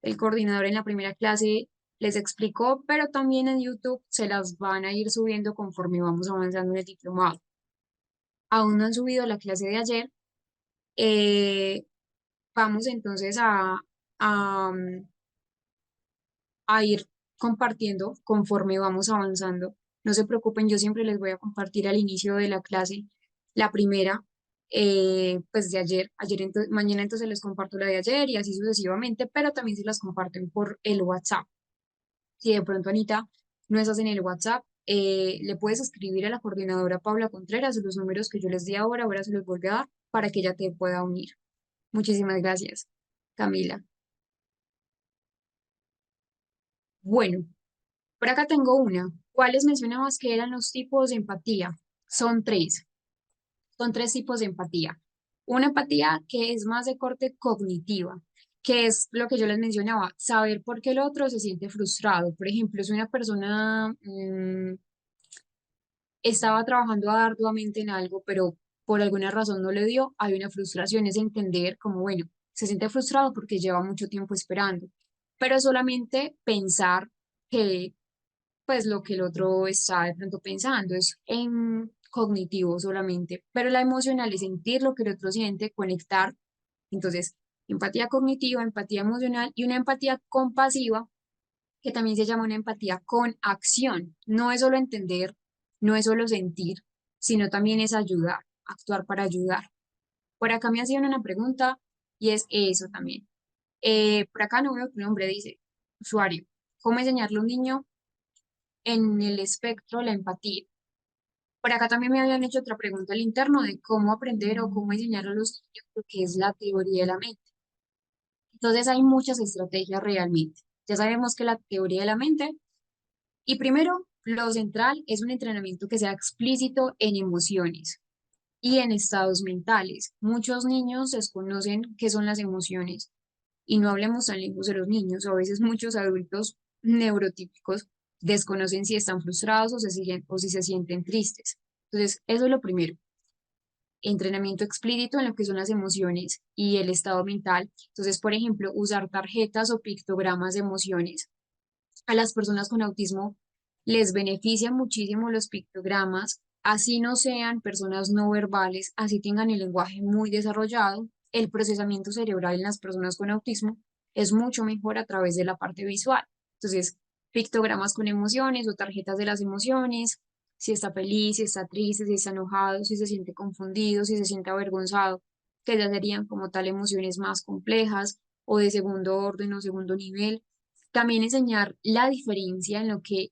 el coordinador en la primera clase les explicó, pero también en YouTube se las van a ir subiendo conforme vamos avanzando en el diplomado. Aún no han subido la clase de ayer. eh, Vamos entonces a, a ir compartiendo conforme vamos avanzando. No se preocupen, yo siempre les voy a compartir al inicio de la clase la primera, pues de ayer. Mañana entonces les comparto la de ayer y así sucesivamente, pero también se las comparten por el WhatsApp. Si de pronto, Anita, no estás en el WhatsApp, le puedes escribir a la coordinadora Paula Contreras los números que yo les di ahora se los vuelvo a dar para que ella te pueda unir. Muchísimas gracias, Camila. Bueno. Por acá tengo una. ¿Cuáles mencionabas que eran los tipos de empatía? Son tres. Son tres tipos de empatía. Una empatía que es más de corte cognitiva, que es lo que yo les mencionaba, saber por qué el otro se siente frustrado. Por ejemplo, si una persona estaba trabajando arduamente en algo, pero por alguna razón no le dio, hay una frustración, es entender como, bueno, se siente frustrado porque lleva mucho tiempo esperando, pero solamente pensar que pues lo que el otro está de pronto pensando es en cognitivo solamente, pero la emocional es sentir lo que el otro siente, conectar. Entonces, empatía cognitiva, empatía emocional y una empatía compasiva, que también se llama una empatía con acción. No es solo entender, no es solo sentir, sino también es ayudar, actuar para ayudar. Por acá me hacían una pregunta y es eso también. Por acá no veo que un hombre dice, usuario, ¿cómo enseñarle a un niño en el espectro la empatía? Por acá también me habían hecho otra pregunta al interno de cómo aprender o cómo enseñar a los niños lo que es la teoría de la mente. Entonces hay muchas estrategias realmente. Ya sabemos que la teoría de la mente, y primero, lo central es un entrenamiento que sea explícito en emociones y en estados mentales. Muchos niños desconocen qué son las emociones y no hablemos tan lejos de los niños, o a veces muchos adultos neurotípicos desconocen si están frustrados o si se sienten tristes. Entonces, eso es lo primero. Entrenamiento explícito en lo que son las emociones y el estado mental. Entonces, por ejemplo, usar tarjetas o pictogramas de emociones. A las personas con autismo les benefician muchísimo los pictogramas, así no sean personas no verbales, así tengan el lenguaje muy desarrollado. El procesamiento cerebral en las personas con autismo es mucho mejor a través de la parte visual. Entonces, pictogramas con emociones o tarjetas de las emociones, si está feliz, si está triste, si está enojado, si se siente confundido, si se siente avergonzado, que ya serían como tal emociones más complejas o de segundo orden o segundo nivel. También enseñar la diferencia en lo que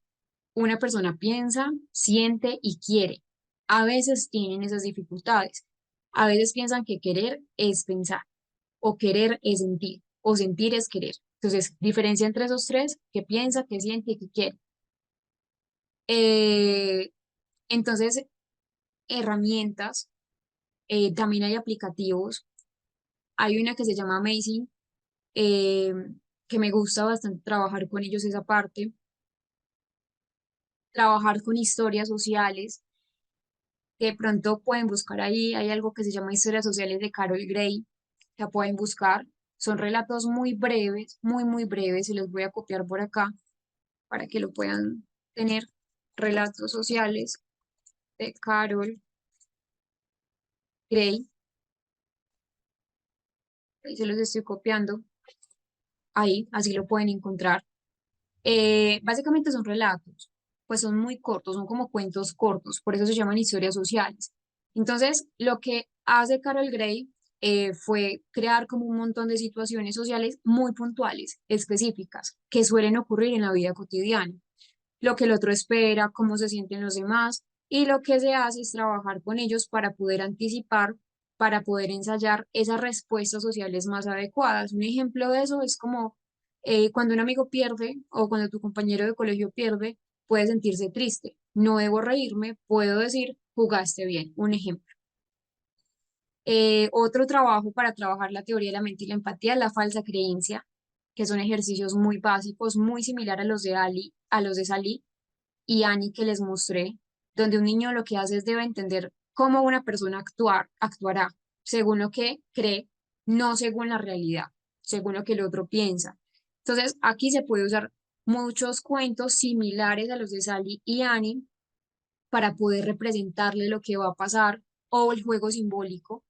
una persona piensa, siente y quiere. A veces tienen esas dificultades. A veces piensan que querer es pensar, o querer es sentir, o sentir es querer. Entonces, diferencia entre esos tres, que piensa, que siente y que quiere. Eh, entonces, herramientas, también hay aplicativos. Hay una que se llama Amazing, eh, que me gusta bastante trabajar con ellos esa parte, trabajar con historias sociales, que de pronto pueden buscar ahí, hay algo que se llama Historias Sociales de Carol Gray, que pueden buscar. Son relatos muy breves, muy breves, y los voy a copiar por acá para que lo puedan tener. Relatos sociales de Carol Gray, ahí se los estoy copiando, ahí, así lo pueden encontrar. Básicamente son relatos, pues son muy cortos, son como cuentos cortos, por eso se llaman historias sociales. Entonces, lo que hace Carol Gray fue crear como un montón de situaciones sociales muy puntuales, específicas, que suelen ocurrir en la vida cotidiana. Lo que el otro espera, cómo se sienten los demás, y lo que se hace es trabajar con ellos para poder anticipar, para poder ensayar esas respuestas sociales más adecuadas. Un ejemplo de eso es como cuando un amigo pierde o cuando tu compañero de colegio pierde, puede sentirse triste. No debo reírme, puedo decir, jugaste bien. Un ejemplo. Otro trabajo para trabajar la teoría de la mente y la empatía es la falsa creencia, que son ejercicios muy básicos, muy similar a los de Ali, a los de Salí y Annie que les mostré, donde un niño lo que hace es debe entender cómo una persona actuará según lo que cree, no según la realidad, según lo que el otro piensa. Entonces, aquí se puede usar muchos cuentos similares a los de Sally y Annie para poder representarle lo que va a pasar o el juego simbólico.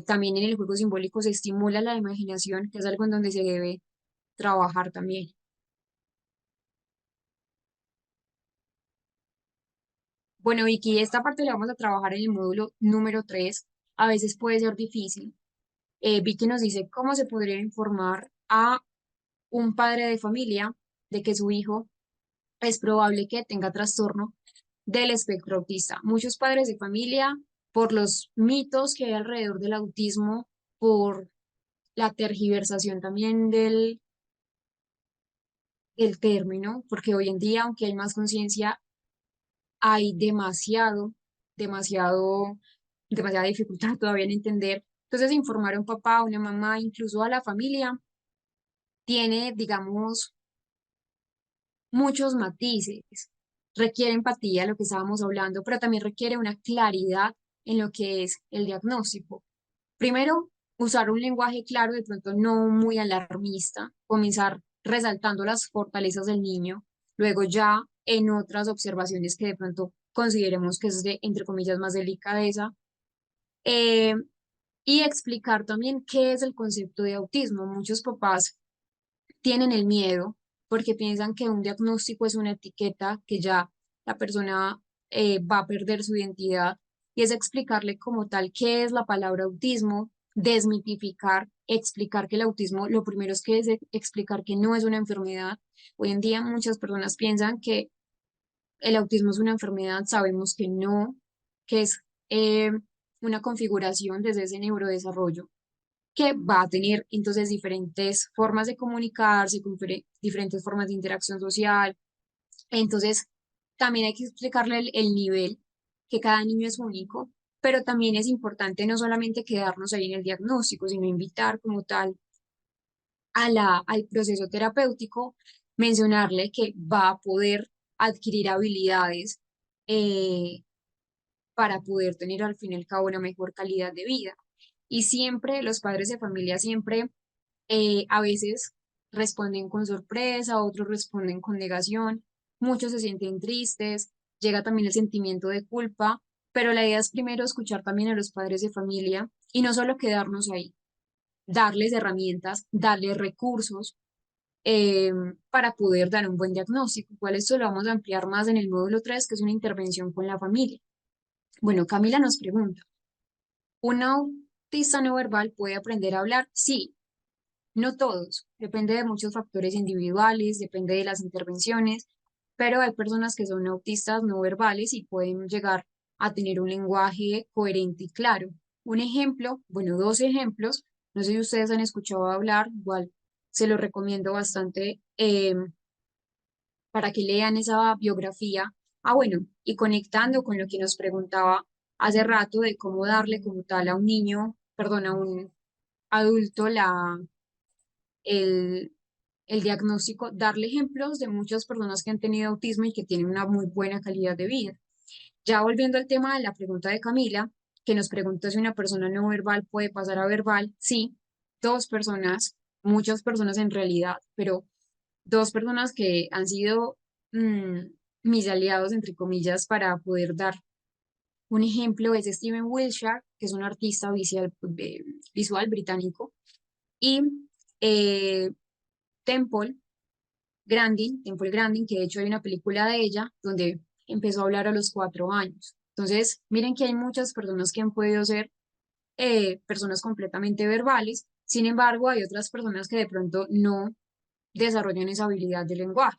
También en el juego simbólico se estimula la imaginación, que es algo en donde se debe trabajar también. Bueno, Vicky, esta parte la vamos a trabajar en el módulo número 3. A veces puede ser difícil. Vicky nos dice cómo se podría informar a un padre de familia de que su hijo es probable que tenga trastorno del espectro autista. Muchos padres de familia, por los mitos que hay alrededor del autismo, por la tergiversación también del término, porque hoy en día, aunque hay más conciencia, hay demasiado demasiada dificultad todavía en entender. Entonces, informar a un papá, a una mamá, incluso a la familia, tiene, digamos, muchos matices. Requiere empatía, lo que estábamos hablando, pero también requiere una claridad en lo que es el diagnóstico. Primero, usar un lenguaje claro, de pronto no muy alarmista, comenzar resaltando las fortalezas del niño, luego ya en otras observaciones que de pronto consideremos que es de, entre comillas, más delicadeza, eh, y explicar también qué es el concepto de autismo. Muchos papás tienen el miedo porque piensan que un diagnóstico es una etiqueta que ya la persona va a perder su identidad y es explicarle como tal qué es la palabra autismo, desmitificar, explicar que el autismo, lo primero es que es explicar que no es una enfermedad. Hoy en día muchas personas piensan que el autismo es una enfermedad, sabemos que no, que es eh, una configuración desde ese neurodesarrollo que va a tener entonces diferentes formas de comunicarse, diferentes formas de interacción social. Entonces, también hay que explicarle el nivel, que cada niño es único, pero también es importante no solamente quedarnos ahí en el diagnóstico, sino invitar como tal al proceso terapéutico, mencionarle que va a poder adquirir habilidades eh, para poder tener al fin y al cabo una mejor calidad de vida. Y siempre los padres de familia siempre a veces responden con sorpresa, otros responden con negación, muchos se sienten tristes, llega también el sentimiento de culpa, pero la idea es primero escuchar también a los padres de familia y no solo quedarnos ahí, darles herramientas, darles recursos eh, para poder dar un buen diagnóstico. Igual esto lo vamos a ampliar más en el módulo 3 que es una intervención con la familia. Bueno, Camila nos pregunta, ¿un autista no verbal puede aprender a hablar? Sí, no todos, depende de muchos factores individuales, depende de las intervenciones, pero hay personas que son autistas no verbales y pueden llegar a tener un lenguaje coherente y claro. Un ejemplo, bueno, dos ejemplos, no sé si ustedes han escuchado hablar, igual se lo recomiendo bastante para que lean esa biografía. Ah, bueno, y conectando con lo que nos preguntaba hace rato de cómo darle como tal a un niño, perdón, a un adulto el, el diagnóstico, darle ejemplos de muchas personas que han tenido autismo y que tienen una muy buena calidad de vida. Ya volviendo al tema de la pregunta de Camila, que nos pregunta si una persona no verbal puede pasar a verbal, sí, dos personas, muchas personas en realidad, pero dos personas que han sido mm, mis aliados, entre comillas, para poder dar un ejemplo es Steven Wilshire, que es un artista visual británico, y eh, Temple Temple Grandin, que de hecho hay una película de ella donde empezó a hablar a los 4 años. Entonces, miren que hay muchas personas que han podido ser personas completamente verbales, sin embargo, hay otras personas que de pronto no desarrollan esa habilidad de lenguaje,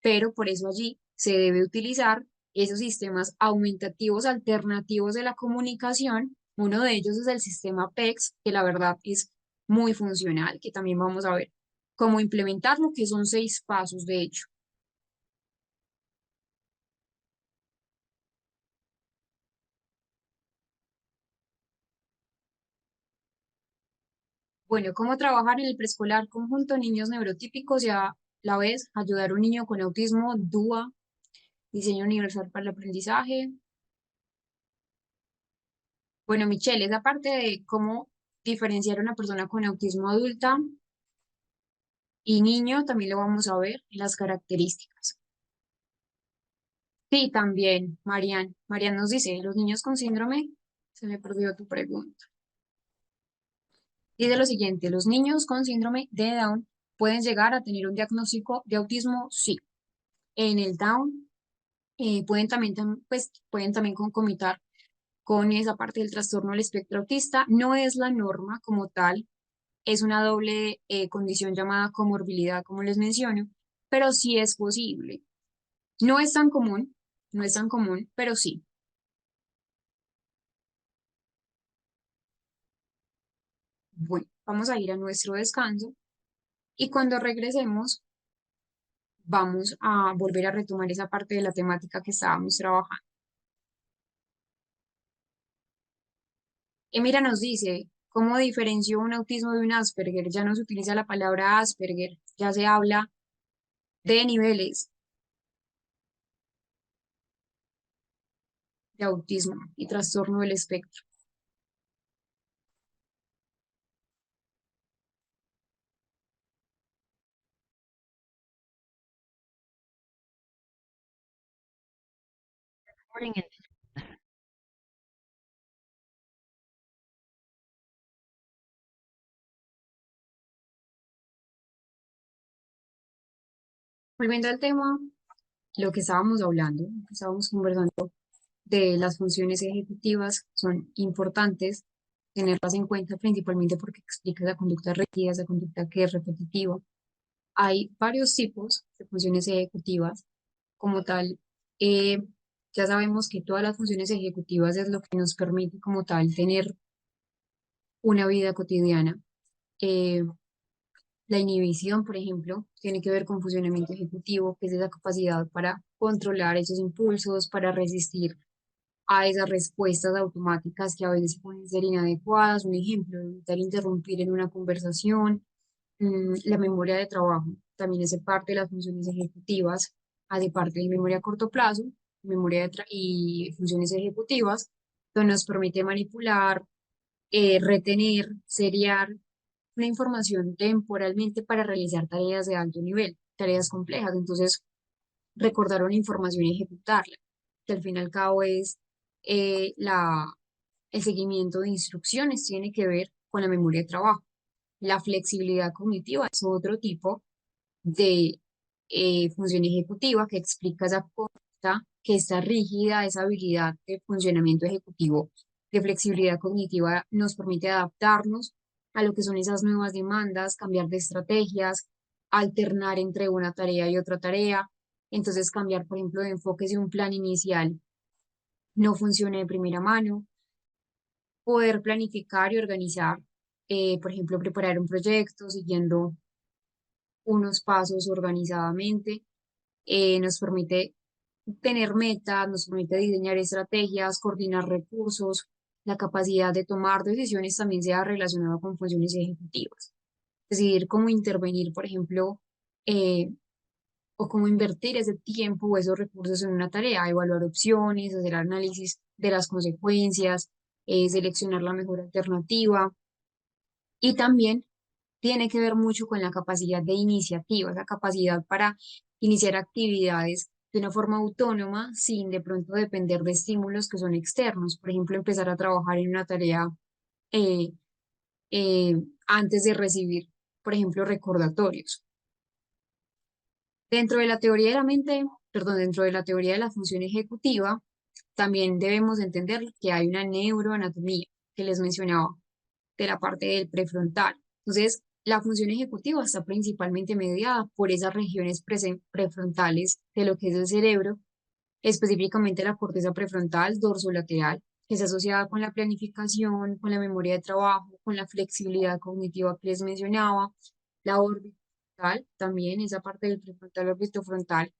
pero por eso allí se debe utilizar esos sistemas aumentativos alternativos de la comunicación. Uno de ellos es el sistema PECS, que la verdad es muy funcional, que también vamos a ver cómo implementarlo, que son 6 pasos de hecho. Bueno, cómo trabajar en el preescolar conjunto niños neurotípicos y a la vez ayudar a un niño con autismo, DUA, diseño universal para el aprendizaje. Bueno, Michelle, esa parte de cómo diferenciar a una persona con autismo adulta y niño también lo vamos a ver en las características. Sí, también, Marian. Marian nos dice, los niños con síndrome, se me perdió tu pregunta. Dice lo siguiente, los niños con síndrome de Down pueden llegar a tener un diagnóstico de autismo, sí. En el Down pueden también, pues, pueden también concomitar con esa parte del trastorno del espectro autista. No es la norma como tal, es una doble condición llamada comorbilidad, como les menciono, pero sí es posible. No es tan común, no es tan común, pero sí. Bueno, vamos a ir a nuestro descanso y cuando regresemos vamos a volver a retomar esa parte de la temática que estábamos trabajando. Mira, nos dice, ¿cómo diferenció un autismo de un Asperger? Ya no se utiliza la palabra Asperger, ya se habla de niveles de autismo y trastorno del espectro. Morning and Volviendo al tema, lo que estábamos hablando, estábamos conversando de las funciones ejecutivas, son importantes tenerlas en cuenta principalmente porque explica la conducta repetida, esa conducta que es repetitiva. Hay varios tipos de funciones ejecutivas. Como tal, eh, ya sabemos que todas las funciones ejecutivas es lo que nos permite como tal tener una vida cotidiana. Eh, la inhibición, por ejemplo, tiene que ver con funcionamiento ejecutivo, que es esa capacidad para controlar esos impulsos, para resistir a esas respuestas automáticas que a veces pueden ser inadecuadas. Un ejemplo, evitar interrumpir en una conversación. La memoria de trabajo también hace parte de las funciones ejecutivas, hace parte de memoria a corto plazo, y funciones ejecutivas, que nos permite manipular, retener, seriar una información temporalmente para realizar tareas de alto nivel, tareas complejas. Entonces, recordar una información y ejecutarla, que al fin y al cabo es el seguimiento de instrucciones, tiene que ver con la memoria de trabajo. La flexibilidad cognitiva es otro tipo de función ejecutiva que explica esa conducta que está rígida, esa habilidad de funcionamiento ejecutivo de flexibilidad cognitiva nos permite adaptarnos a lo que son esas nuevas demandas, cambiar de estrategias, alternar entre una tarea y otra tarea. Entonces, cambiar, por ejemplo, de enfoque si un plan inicial no funciona de primera mano, poder planificar y organizar, por ejemplo, preparar un proyecto siguiendo unos pasos organizadamente, nos permite tener metas, nos permite diseñar estrategias, coordinar recursos, la capacidad de tomar decisiones también se ha relacionado con funciones ejecutivas. Decidir cómo intervenir, por ejemplo, eh, o cómo invertir ese tiempo o esos recursos en una tarea, evaluar opciones, hacer análisis de las consecuencias, seleccionar la mejor alternativa y también tiene que ver mucho con la capacidad de iniciativa, esa capacidad para iniciar actividades de una forma autónoma sin de pronto depender de estímulos que son externos. Por ejemplo, empezar a trabajar en una tarea eh, eh, antes de recibir, por ejemplo, recordatorios. Dentro de la teoría de la mente, perdón, dentro de la teoría de la función ejecutiva, también debemos entender que hay una neuroanatomía que les mencionaba de la parte del prefrontal. Entonces, la función ejecutiva está principalmente mediada por esas regiones prefrontales de lo que es el cerebro, específicamente la corteza prefrontal dorsolateral, que está asociada con la planificación, con la memoria de trabajo, con la flexibilidad cognitiva que les mencionaba, la órbita frontal, también esa parte del prefrontal orbitofrontal,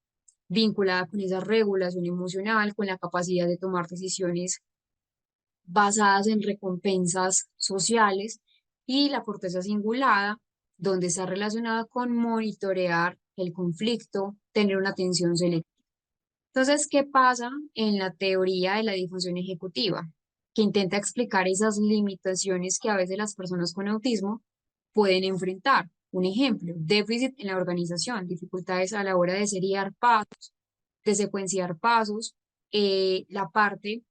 vinculada con esa regulación emocional, con la capacidad de tomar decisiones basadas en recompensas sociales y la corteza cingulada, donde está relacionada con monitorear el conflicto, tener una atención selectiva. Entonces, ¿qué pasa en la teoría de la disfunción ejecutiva? Que intenta explicar esas limitaciones que a veces las personas con autismo pueden enfrentar. Un ejemplo, déficit en la organización, dificultades a la hora de seriar pasos, de secuenciar pasos, la parte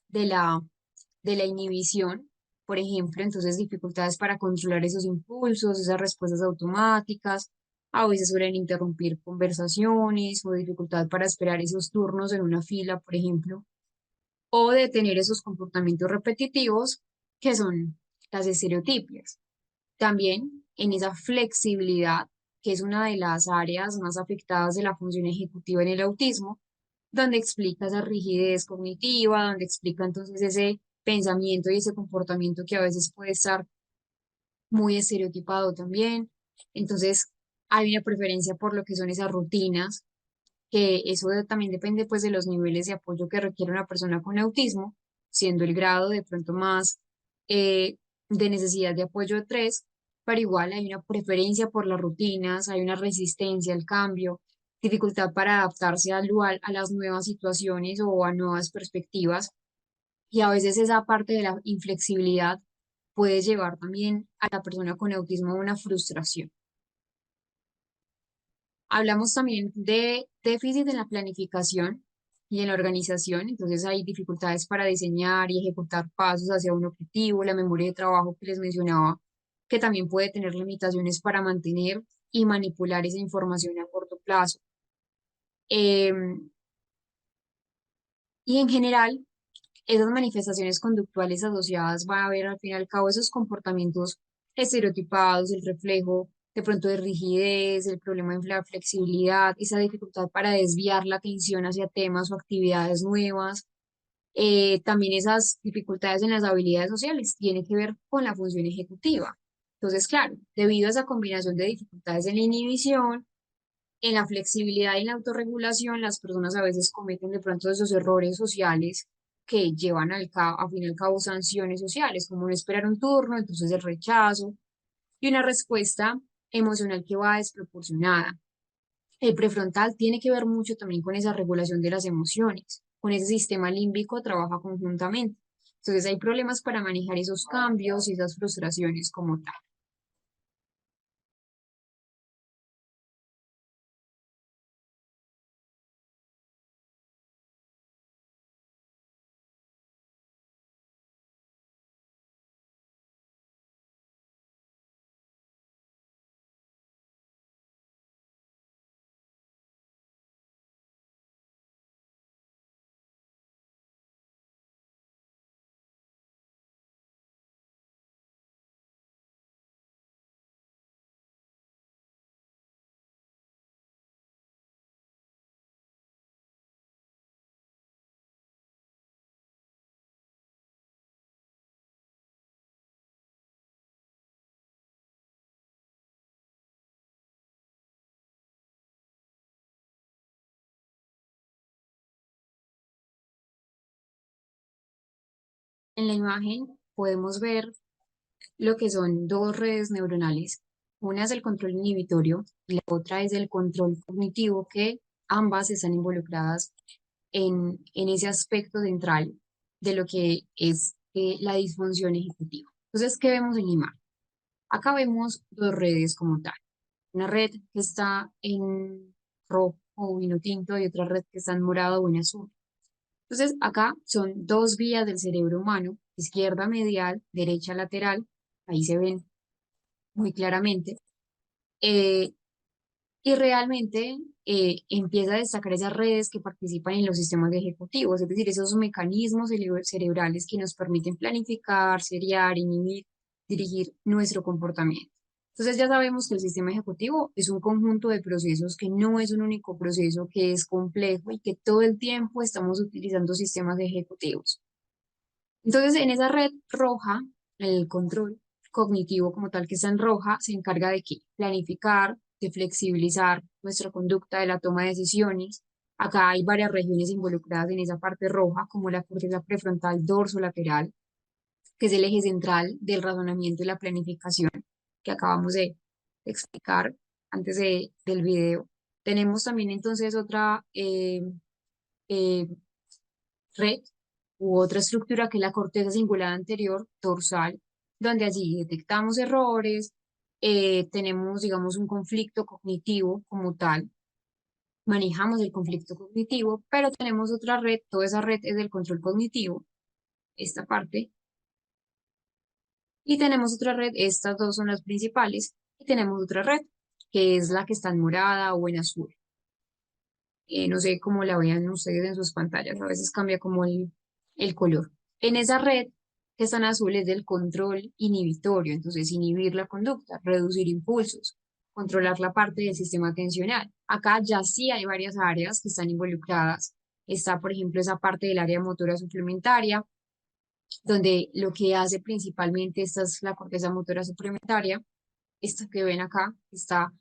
de la inhibición, por ejemplo, entonces dificultades para controlar esos impulsos, esas respuestas automáticas, a veces suelen interrumpir conversaciones o dificultad para esperar esos turnos en una fila, por ejemplo, o de tener esos comportamientos repetitivos que son las estereotipias. También en esa flexibilidad, que es una de las áreas más afectadas de la función ejecutiva en el autismo, donde explica esa rigidez cognitiva, donde explica entonces ese pensamiento y ese comportamiento que a veces puede estar muy estereotipado también. Entonces, hay una preferencia por lo que son esas rutinas, que eso también depende pues de los niveles de apoyo que requiere una persona con autismo, siendo el grado de pronto más eh, de necesidad de apoyo de tres, pero igual hay una preferencia por las rutinas, hay una resistencia al cambio, dificultad para adaptarse a las nuevas situaciones o a nuevas perspectivas. Y a veces esa parte de la inflexibilidad puede llevar también a la persona con autismo a una frustración. Hablamos también de déficit en la planificación y en la organización, entonces hay dificultades para diseñar y ejecutar pasos hacia un objetivo, la memoria de trabajo que les mencionaba, que también puede tener limitaciones para mantener y manipular esa información a corto plazo. Em, y en general, esas manifestaciones conductuales asociadas van a ver al fin y al cabo esos comportamientos estereotipados, el reflejo de pronto de rigidez, el problema de la flexibilidad, esa dificultad para desviar la atención hacia temas o actividades nuevas. También esas dificultades en las habilidades sociales tienen que ver con la función ejecutiva. Entonces, claro, debido a esa combinación de dificultades en la inhibición, en la flexibilidad y en la autorregulación, las personas a veces cometen de pronto esos errores sociales que llevan a fin y al cabo sanciones sociales, como no esperar un turno, entonces el rechazo y una respuesta emocional que va desproporcionada. El prefrontal tiene que ver mucho también con esa regulación de las emociones, con ese sistema límbico trabaja conjuntamente. Entonces hay problemas para manejar esos cambios y esas frustraciones como tal. En la imagen podemos ver lo que son dos redes neuronales. Una es el control inhibitorio y la otra es el control cognitivo, que ambas están involucradas en ese aspecto central de lo que es la disfunción ejecutiva. Entonces, ¿qué vemos en la imagen? Acá vemos dos redes como tal. Una red que está en rojo o vino tinto y otra red que está en morado o en azul. Entonces, acá son dos vías del cerebro humano, izquierda medial, derecha lateral, ahí se ven muy claramente, eh, y realmente empieza a destacar esas redes que participan en los sistemas ejecutivos, es decir, esos mecanismos cerebrales que nos permiten planificar, seriar, inhibir, dirigir nuestro comportamiento. Entonces ya sabemos que el sistema ejecutivo es un conjunto de procesos que no es un único proceso, que es complejo y que todo el tiempo estamos utilizando sistemas ejecutivos. Entonces, en esa red roja, el control cognitivo como tal que está en roja, se encarga de qué? Planificar, de flexibilizar nuestra conducta de la toma de decisiones. Acá hay varias regiones involucradas en esa parte roja, como la corteza prefrontal dorso-lateral, que es el eje central del razonamiento y la planificación que acabamos de explicar antes del video. Tenemos también entonces otra eh, red u otra estructura que es la corteza cingulada anterior dorsal, donde allí detectamos errores, tenemos, digamos, un conflicto cognitivo como tal, manejamos el conflicto cognitivo, pero tenemos otra red, toda esa red es del control cognitivo, esta parte, y tenemos otra red, estas dos son las principales, y tenemos otra red, que es la que está en morada o en azul. No sé cómo la vean ustedes en sus pantallas, a veces cambia como el color. En esa red que están azules del control inhibitorio, entonces inhibir la conducta, reducir impulsos, controlar la parte del sistema atencional. Acá ya sí hay varias áreas que están involucradas. Está, por ejemplo, esa parte del área motora suplementaria, donde lo que hace principalmente esta es la corteza motora suplementaria, esta que ven acá, está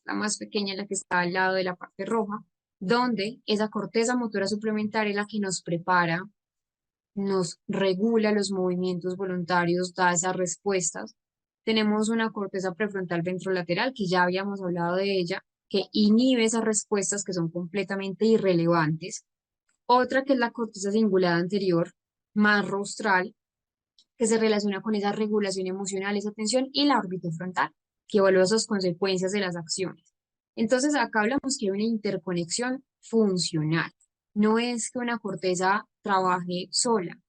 la más pequeña, la que está al lado de la parte roja, donde esa corteza motora suplementaria es la que nos prepara nos regula los movimientos voluntarios, da esas respuestas. Tenemos una corteza prefrontal ventrolateral, que ya habíamos hablado de ella, que inhibe esas respuestas que son completamente irrelevantes. Otra que es la corteza cingulada anterior, más rostral, que se relaciona con esa regulación emocional, esa tensión, y la órbita frontal, que evalúa esas consecuencias de las acciones. Entonces, acá hablamos que hay una interconexión funcional. No es que una corteza trabaje sola.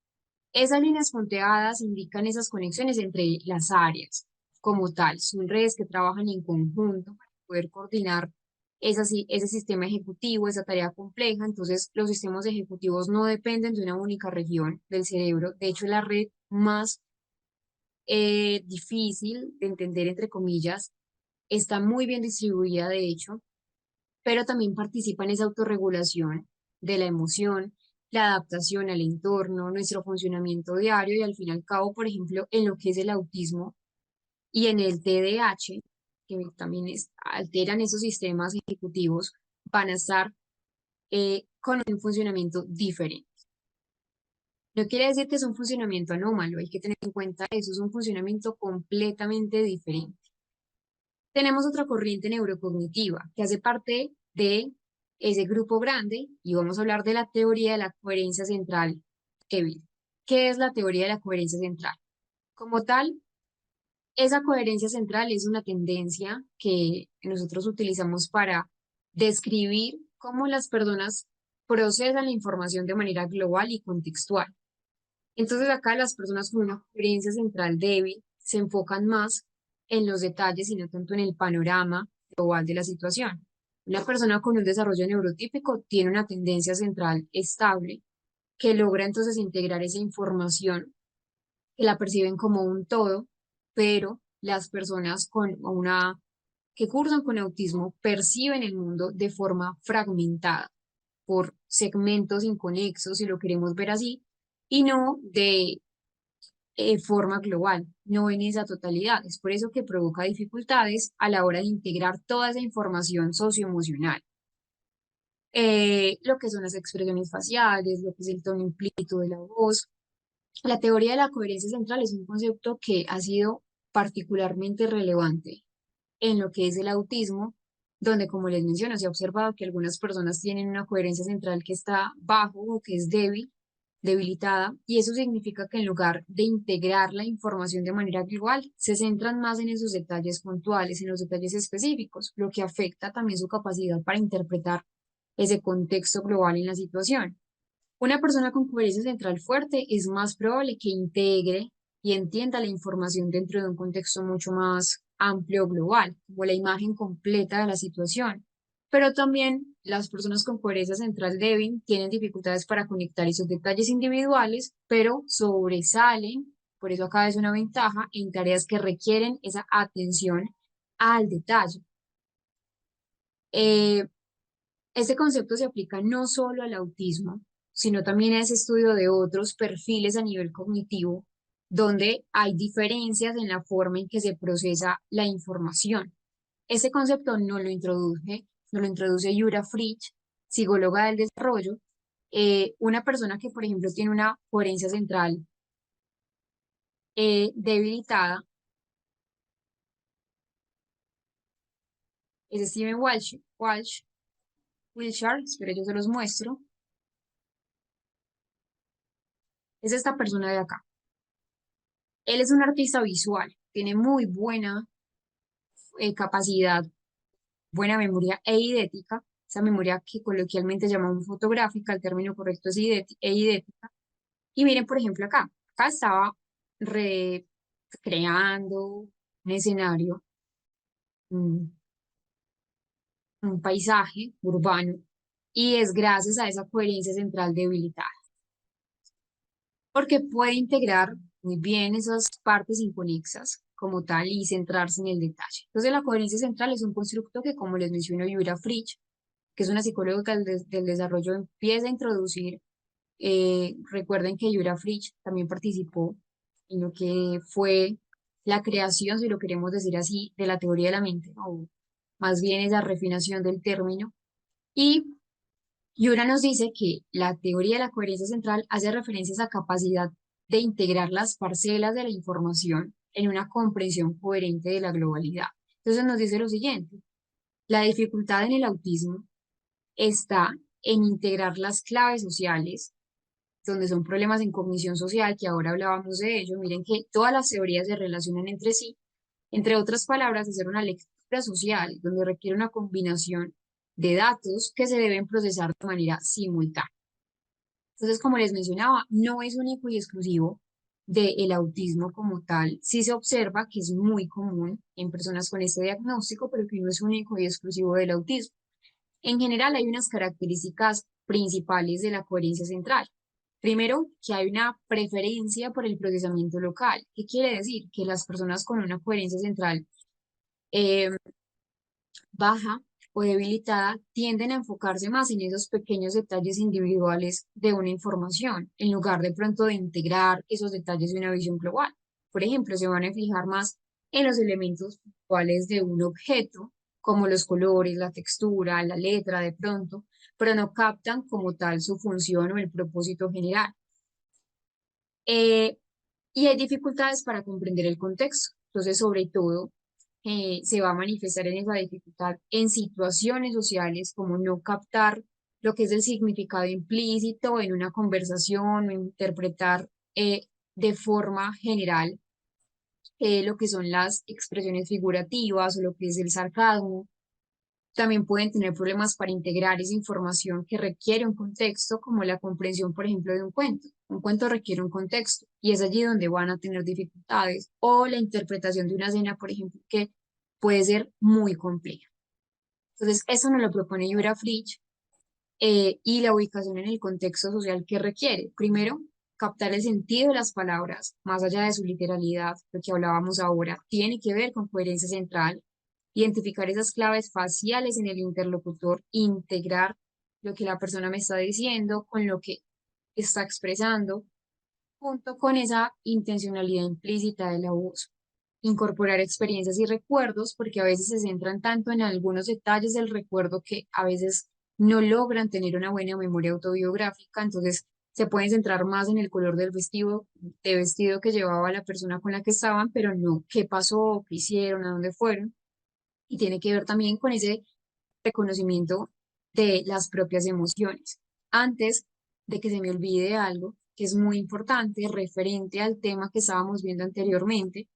Esas líneas punteadas indican esas conexiones entre las áreas como tal. Son redes que trabajan en conjunto para poder coordinar ese sistema ejecutivo, esa tarea compleja. Entonces, los sistemas ejecutivos no dependen de una única región del cerebro. De hecho, la red más difícil de entender, entre comillas, está muy bien distribuida, de hecho, pero también participa en esa autorregulación de la emoción, la adaptación al entorno, nuestro funcionamiento diario y al fin y al cabo, por ejemplo, en lo que es el autismo y en el TDAH, que también alteran esos sistemas ejecutivos, van a estar con un funcionamiento diferente. No quiere decir que es un funcionamiento anómalo, hay que tener en cuenta eso, es un funcionamiento completamente diferente. Tenemos otra corriente neurocognitiva que hace parte de ese grupo grande y vamos a hablar de la teoría de la coherencia central, Kevin. ¿Qué es la teoría de la coherencia central? Como tal, esa coherencia central es una tendencia que nosotros utilizamos para describir cómo las personas procesan la información de manera global y contextual. Entonces acá las personas con una coherencia central débil se enfocan más en los detalles y no tanto en el panorama global de la situación. Una persona con un desarrollo neurotípico tiene una tendencia central estable que logra entonces integrar esa información, que la perciben como un todo, pero las personas que cursan con autismo perciben el mundo de forma fragmentada por segmentos inconexos, si lo queremos ver así, y no de forma global, no en esa totalidad. Es por eso que provoca dificultades a la hora de integrar toda esa información socioemocional. Lo que son las expresiones faciales, lo que es el tono implícito de la voz. La teoría de la coherencia central es un concepto que ha sido particularmente relevante en lo que es el autismo, donde, como les menciono, se ha observado que algunas personas tienen una coherencia central que está bajo o que es débil, debilitada, y eso significa que en lugar de integrar la información de manera global, se centran más en esos detalles puntuales, en los detalles específicos, lo que afecta también su capacidad para interpretar ese contexto global en la situación. Una persona con coherencia central fuerte es más probable que integre y entienda la información dentro de un contexto mucho más amplio global, como la imagen completa de la situación. Pero también las personas con coherencia central débil tienen dificultades para conectar esos detalles individuales, pero sobresalen, por eso acá es una ventaja, en tareas que requieren esa atención al detalle. Eh, este concepto se aplica no solo al autismo, sino también a ese estudio de otros perfiles a nivel cognitivo, donde hay diferencias en la forma en que se procesa la información. Ese concepto no lo introduce Yura Fritsch, psicóloga del desarrollo. Una persona que, por ejemplo, tiene una coherencia central debilitada es Steven Wilshire, espero yo se los muestro, es esta persona de acá. Él es un artista visual, tiene muy buena capacidad, buena memoria e idética, esa memoria que coloquialmente llamamos fotográfica, el término correcto es idética. Y miren, por ejemplo, acá estaba recreando un escenario, un, un paisaje urbano, y es gracias a esa coherencia central debilitada, porque puede integrar muy bien esas partes inconexas como tal y centrarse en el detalle. Entonces, la coherencia central es un constructo que, como les menciono, Yura Fritsch, que es una psicóloga del desarrollo, empieza a introducir. Recuerden que Yura Fritsch también participó en lo que fue la creación, si lo queremos decir así, de la teoría de la mente, o más bien esa refinación del término. Y Y una nos dice que la teoría de la coherencia central hace referencia a esa capacidad de integrar las parcelas de la información en una comprensión coherente de la globalidad. Entonces nos dice lo siguiente, la dificultad en el autismo está en integrar las claves sociales, donde son problemas en cognición social, que ahora hablábamos de ello. Miren que todas las teorías se relacionan entre sí, entre otras palabras, hacer una lectura social, donde requiere una combinación de datos que se deben procesar de manera simultánea. Entonces, como les mencionaba, no es único y exclusivo del autismo como tal. Sí se observa que es muy común en personas con este diagnóstico, pero que no es único y exclusivo del autismo. En general, hay unas características principales de la coherencia central. Primero, que hay una preferencia por el procesamiento local. ¿Qué quiere decir? Que las personas con una coherencia central eh, baja o debilitada tienden a enfocarse más en esos pequeños detalles individuales de una información, en lugar de pronto de integrar esos detalles de una visión global. Por ejemplo, se van a fijar más en los elementos puntuales de un objeto, como los colores, la textura, la letra de pronto, pero no captan como tal su función o el propósito general. Eh, y hay dificultades para comprender el contexto. Entonces, sobre todo, se va a manifestar en esa dificultad en situaciones sociales, como no captar lo que es el significado implícito en una conversación o interpretar de forma general lo que son las expresiones figurativas o lo que es el sarcasmo. También pueden tener problemas para integrar esa información que requiere un contexto, como la comprensión, por ejemplo, de un cuento. Un cuento requiere un contexto y es allí donde van a tener dificultades. O la interpretación de una escena, por ejemplo, que puede ser muy compleja. Entonces, eso nos lo propone Yura Fritsch y la ubicación en el contexto social que requiere. Primero, captar el sentido de las palabras, más allá de su literalidad, lo que hablábamos ahora, tiene que ver con coherencia central, identificar esas claves faciales en el interlocutor, integrar lo que la persona me está diciendo con lo que está expresando, junto con esa intencionalidad implícita de la voz. Incorporar experiencias y recuerdos, porque a veces se centran tanto en algunos detalles del recuerdo que a veces no logran tener una buena memoria autobiográfica, entonces se pueden centrar más en el color del vestido que llevaba la persona con la que estaban, pero no qué pasó, qué hicieron, a dónde fueron. Y tiene que ver también con ese reconocimiento de las propias emociones. Antes de que se me olvide algo que es muy importante referente al tema que estábamos viendo anteriormente,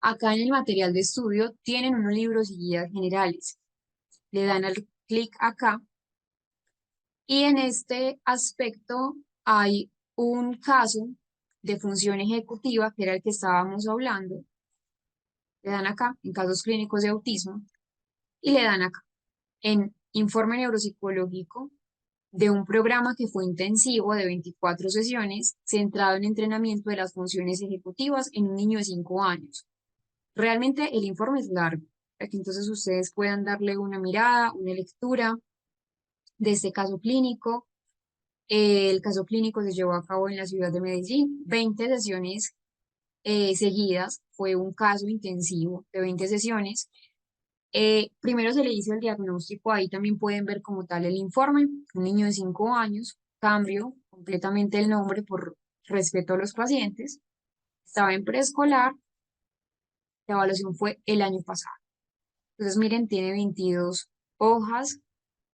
acá en el material de estudio tienen unos libros y guías generales. Le dan al clic acá y en este aspecto hay un caso de función ejecutiva, que era el que estábamos hablando. Le dan acá en casos clínicos de autismo y le dan acá en informe neuropsicológico de un programa que fue intensivo de 24 sesiones centrado en entrenamiento de las funciones ejecutivas en un niño de 5 años. Realmente el informe es largo, para que entonces ustedes puedan darle una mirada, una lectura de este caso clínico. El caso clínico se llevó a cabo en la ciudad de Medellín, 20 sesiones seguidas, fue un caso intensivo de 20 sesiones. Primero se le hizo el diagnóstico, ahí también pueden ver como tal el informe, un niño de 5 años, cambio completamente el nombre por respeto a los pacientes, estaba en preescolar, la evaluación fue el año pasado. Entonces, miren, tiene 22 hojas,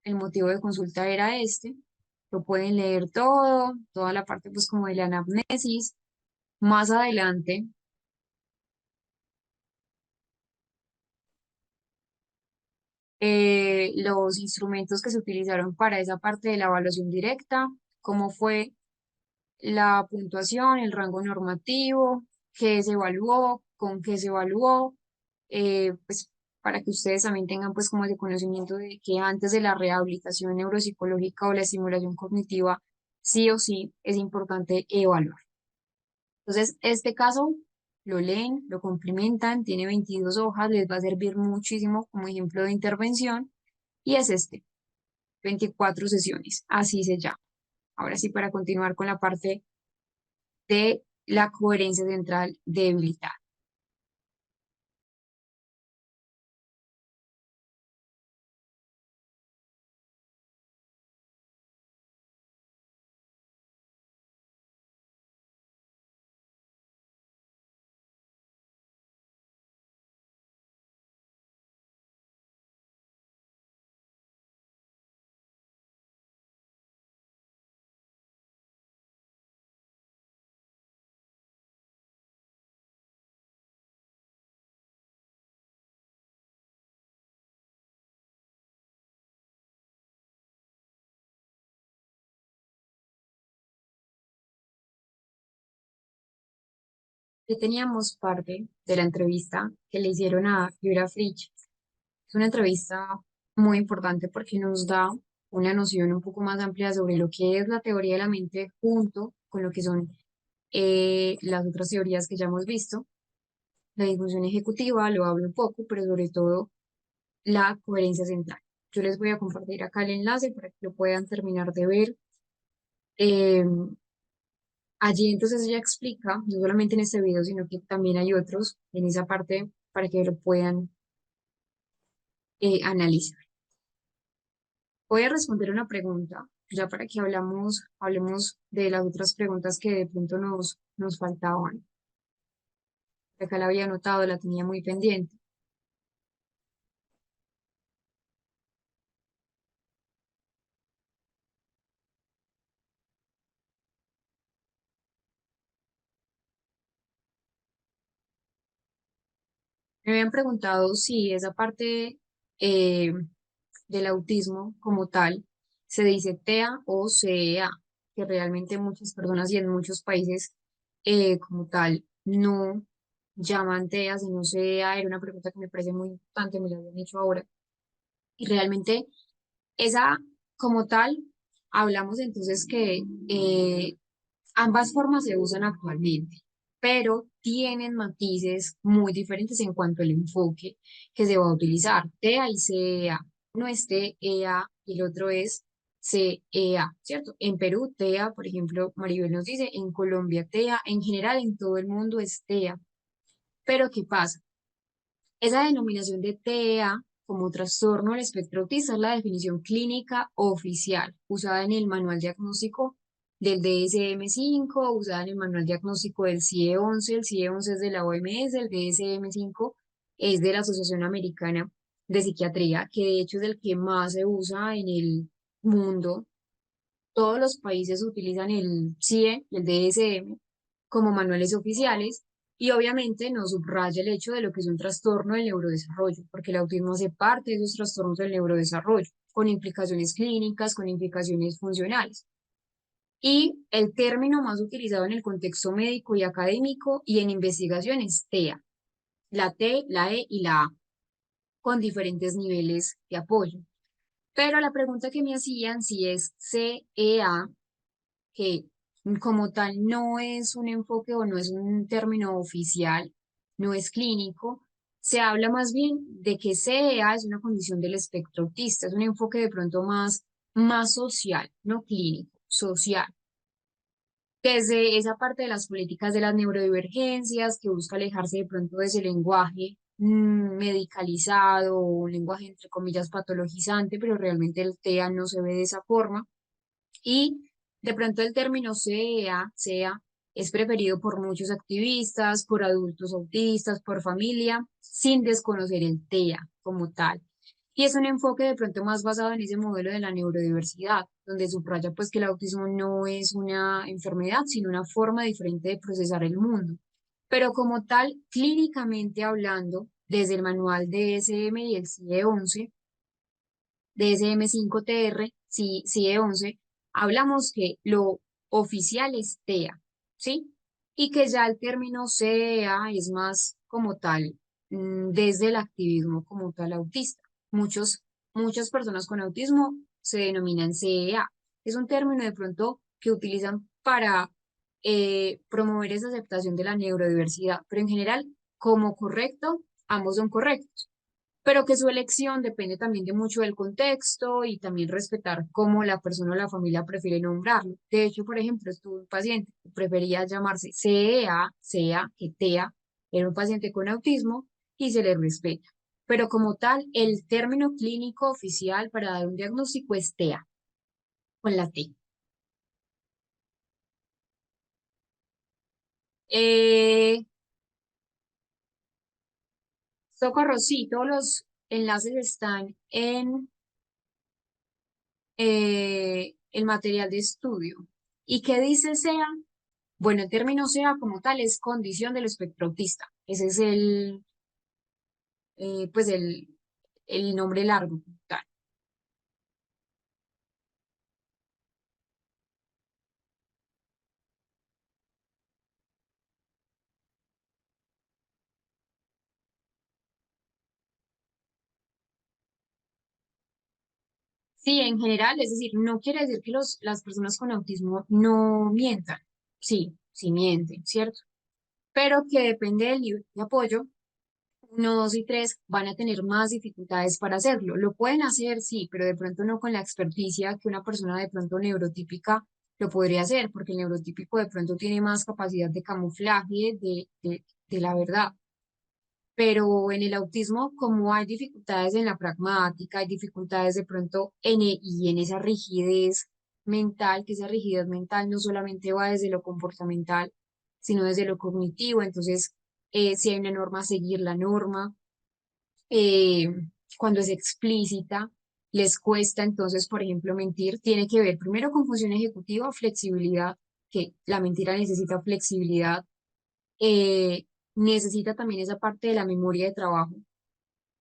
el motivo de consulta era este, lo pueden leer todo, toda la parte pues como de la anamnesis. Más adelante, los instrumentos que se utilizaron para esa parte de la evaluación directa, cómo fue la puntuación, el rango normativo, qué se evaluó, con qué se evaluó, pues para que ustedes también tengan pues como ese conocimiento de que antes de la rehabilitación neuropsicológica o la estimulación cognitiva, sí o sí es importante evaluar. Entonces, este caso lo leen, lo complementan, tiene 22 hojas, les va a servir muchísimo como ejemplo de intervención y es este, 24 sesiones, así se llama. Ahora sí, para continuar con la parte de la coherencia central debilitada. Ya teníamos parte de la entrevista que le hicieron a Yura Fritsch. Es una entrevista muy importante porque nos da una noción un poco más amplia sobre lo que es la teoría de la mente junto con lo que son las otras teorías que ya hemos visto. La disfunción ejecutiva lo hablo un poco, pero sobre todo la coherencia central. Yo les voy a compartir acá el enlace para que lo puedan terminar de ver. Eh, Allí entonces ella explica, no solamente en este video, sino que también hay otros en esa parte para que lo puedan analizar. Voy a responder una pregunta, ya para que hablemos de las otras preguntas que de pronto nos faltaban. Acá la había anotado, la tenía muy pendiente. Me habían preguntado si esa parte eh, del autismo como tal se dice TEA o CEA, que realmente muchas personas y en muchos países como tal no llaman TEA, sino CEA. Era una pregunta que me parece muy importante, me la habían hecho ahora. Y realmente esa como tal, hablamos entonces que ambas formas se usan actualmente, pero tienen matices muy diferentes en cuanto al enfoque que se va a utilizar. TEA y CEA. No es TEA y el otro es CEA, ¿cierto? En Perú, TEA, por ejemplo, Maribel nos dice, en Colombia, TEA, en general en todo el mundo es TEA. Pero ¿qué pasa? Esa denominación de TEA como trastorno del espectro autista es la definición clínica oficial usada en el manual diagnóstico del DSM-5, usada en el manual diagnóstico del CIE-11. El CIE-11 es de la OMS, el DSM-5 es de la Asociación Americana de Psiquiatría, que de hecho es el que más se usa en el mundo. Todos los países utilizan el CIE y el DSM como manuales oficiales y obviamente nos subraya el hecho de lo que es un trastorno del neurodesarrollo, porque el autismo hace parte de esos trastornos del neurodesarrollo, con implicaciones clínicas, con implicaciones funcionales. Y el término más utilizado en el contexto médico y académico y en investigación es TEA, la T, la E y la A, con diferentes niveles de apoyo. Pero la pregunta que me hacían si es CEA, que como tal no es un enfoque o no es un término oficial, no es clínico, se habla más bien de que CEA es una condición del espectro autista, es un enfoque de pronto más social, no clínico, social. Desde esa parte de las políticas de las neurodivergencias, que busca alejarse de pronto de ese lenguaje medicalizado o un lenguaje entre comillas patologizante, pero realmente el TEA no se ve de esa forma. Y de pronto el término CEA es preferido por muchos activistas, por adultos autistas, por familia, sin desconocer el TEA como tal. Y es un enfoque de pronto más basado en ese modelo de la neurodiversidad, donde subraya pues que el autismo no es una enfermedad, sino una forma diferente de procesar el mundo. Pero como tal, clínicamente hablando, desde el manual DSM y el CIE-11, DSM-5TR, CIE-11, hablamos que lo oficial es TEA, ¿sí? Y que ya el término CEA es más como tal, desde el activismo como tal autista. Muchas personas con autismo se denominan CEA. Es un término de pronto que utilizan para promover esa aceptación de la neurodiversidad, pero en general, como correcto, ambos son correctos, pero que su elección depende también de mucho del contexto y también respetar cómo la persona o la familia prefiere nombrarlo. De hecho, por ejemplo, estuve un paciente que prefería llamarse CEA, CEA, que TEA, era un paciente con autismo y se le respeta. Pero como tal, el término clínico oficial para dar un diagnóstico es TEA, con la T. Eh, Socorro, sí, todos los enlaces están en el material de estudio. ¿Y qué dice SEA? Bueno, el término SEA como tal es condición del espectro autista. Ese es pues el nombre largo como tal. Sí, en general, es decir, no quiere decir que las personas con autismo no mientan. Sí, sí mienten, ¿cierto? Pero que depende del nivel de apoyo. Uno, dos y tres van a tener más dificultades para hacerlo. Lo pueden hacer, sí, pero de pronto no con la experticia que una persona de pronto neurotípica lo podría hacer, porque el neurotípico de pronto tiene más capacidad de camuflaje de la verdad. Pero en el autismo, como hay dificultades en la pragmática, hay dificultades de pronto y en esa rigidez mental, que esa rigidez mental no solamente va desde lo comportamental, sino desde lo cognitivo. Entonces, si hay una norma, seguir la norma. eh, Cuando es explícita, les cuesta entonces, por ejemplo, mentir. Tiene que ver primero con función ejecutiva, flexibilidad, que la mentira necesita flexibilidad. Necesita también esa parte de la memoria de trabajo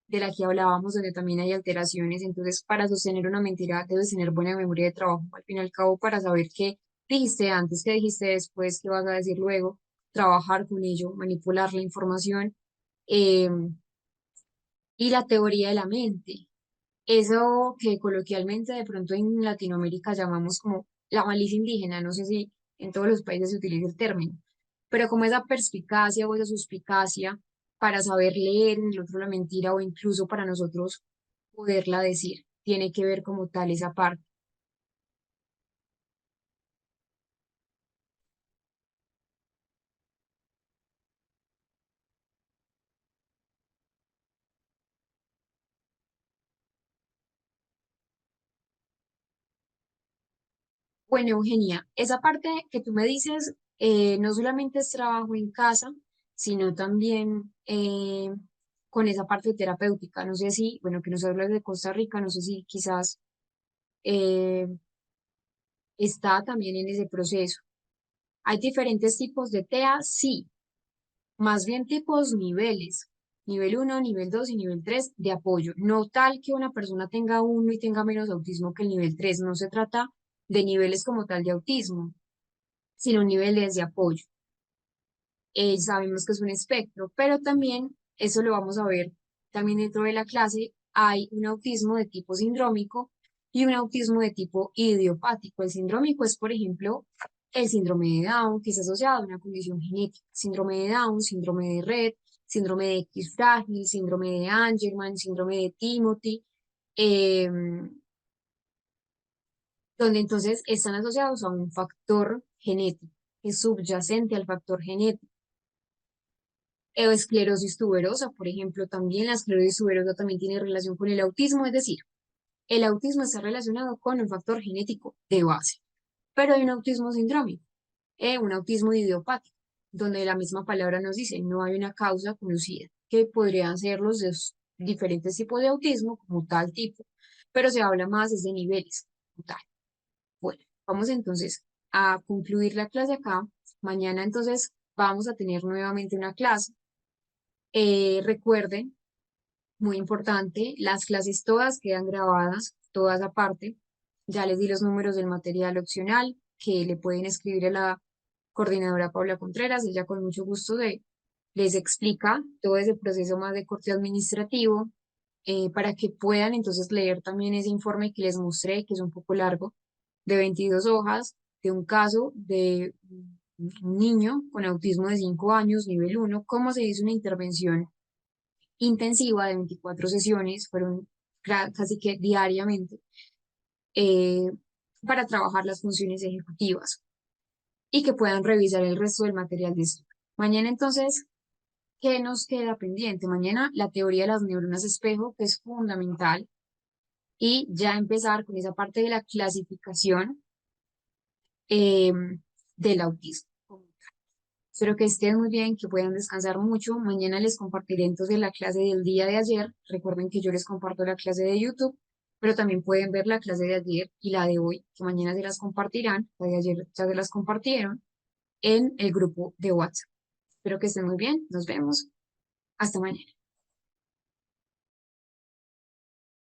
de la que hablábamos, donde también hay alteraciones. Entonces, para sostener una mentira, debes tener buena memoria de trabajo. Al fin y al cabo, para saber qué dijiste antes, qué dijiste después, qué vas a decir luego, trabajar con ello, manipular la información. eh, y la teoría de la mente. Eso que coloquialmente de pronto en Latinoamérica llamamos como la malicia indígena, no sé si en todos los países se utiliza el término, pero como esa perspicacia o esa suspicacia para saber leer en el otro la mentira o incluso para nosotros poderla decir, tiene que ver como tal esa parte. Bueno, Eugenia, esa parte que tú me dices, no solamente es trabajo en casa, sino también con esa parte terapéutica. No sé si, bueno, que nos hablas de Costa Rica, no sé si quizás eh, está también en ese proceso. ¿Hay diferentes tipos de TEA? Sí, más bien tipos niveles. Nivel uno, nivel 2 y nivel 3 de apoyo. No tal que una persona tenga uno y tenga menos autismo que el nivel 3. No se trata de niveles como tal de autismo, sino niveles de apoyo. Sabemos que es un espectro, pero también, eso lo vamos a ver también dentro de la clase, hay un autismo de tipo sindrómico y un autismo de tipo idiopático. El sindrómico es, por ejemplo, el síndrome de Down, que es asociado a una condición genética. Síndrome de Down, síndrome de Rett, síndrome de X frágil, síndrome de Angelman, síndrome de Timothy, donde entonces están asociados a un factor genético, que es subyacente al factor genético. Esclerosis tuberosa, por ejemplo, también la esclerosis tuberosa también tiene relación con el autismo, es decir, el autismo está relacionado con un factor genético de base, pero hay un autismo sindrómico, un autismo idiopático, donde la misma palabra nos dice no hay una causa conocida, que podrían ser los diferentes tipos de autismo como tal tipo, pero se habla más desde niveles como tal. Bueno, vamos entonces a concluir la clase acá. Mañana entonces vamos a tener nuevamente una clase. Recuerden, muy importante, las clases todas quedan grabadas, todas aparte. Ya les di los números del material opcional que le pueden escribir a la coordinadora Paula Contreras. Ella con mucho gusto les explica todo ese proceso más de corte administrativo para que puedan entonces leer también ese informe que les mostré, que es un poco largo, de 22 hojas, de un caso de un niño con autismo de 5 años, nivel uno, cómo se hizo una intervención intensiva de 24 sesiones, fueron casi que diariamente, eh, para trabajar las funciones ejecutivas y que puedan revisar el resto del material de estudio. Mañana entonces, ¿qué nos queda pendiente? Mañana la teoría de las neuronas espejo, que es fundamental, y ya empezar con esa parte de la clasificación eh, del autismo. Espero que estén muy bien, que puedan descansar mucho. Mañana les compartiré entonces la clase del día de ayer. Recuerden que yo les comparto la clase de YouTube, pero también pueden ver la clase de ayer y la de hoy, que mañana se las compartirán. La de ayer ya se las compartieron en el grupo de WhatsApp. Espero que estén muy bien. Nos vemos. Hasta mañana.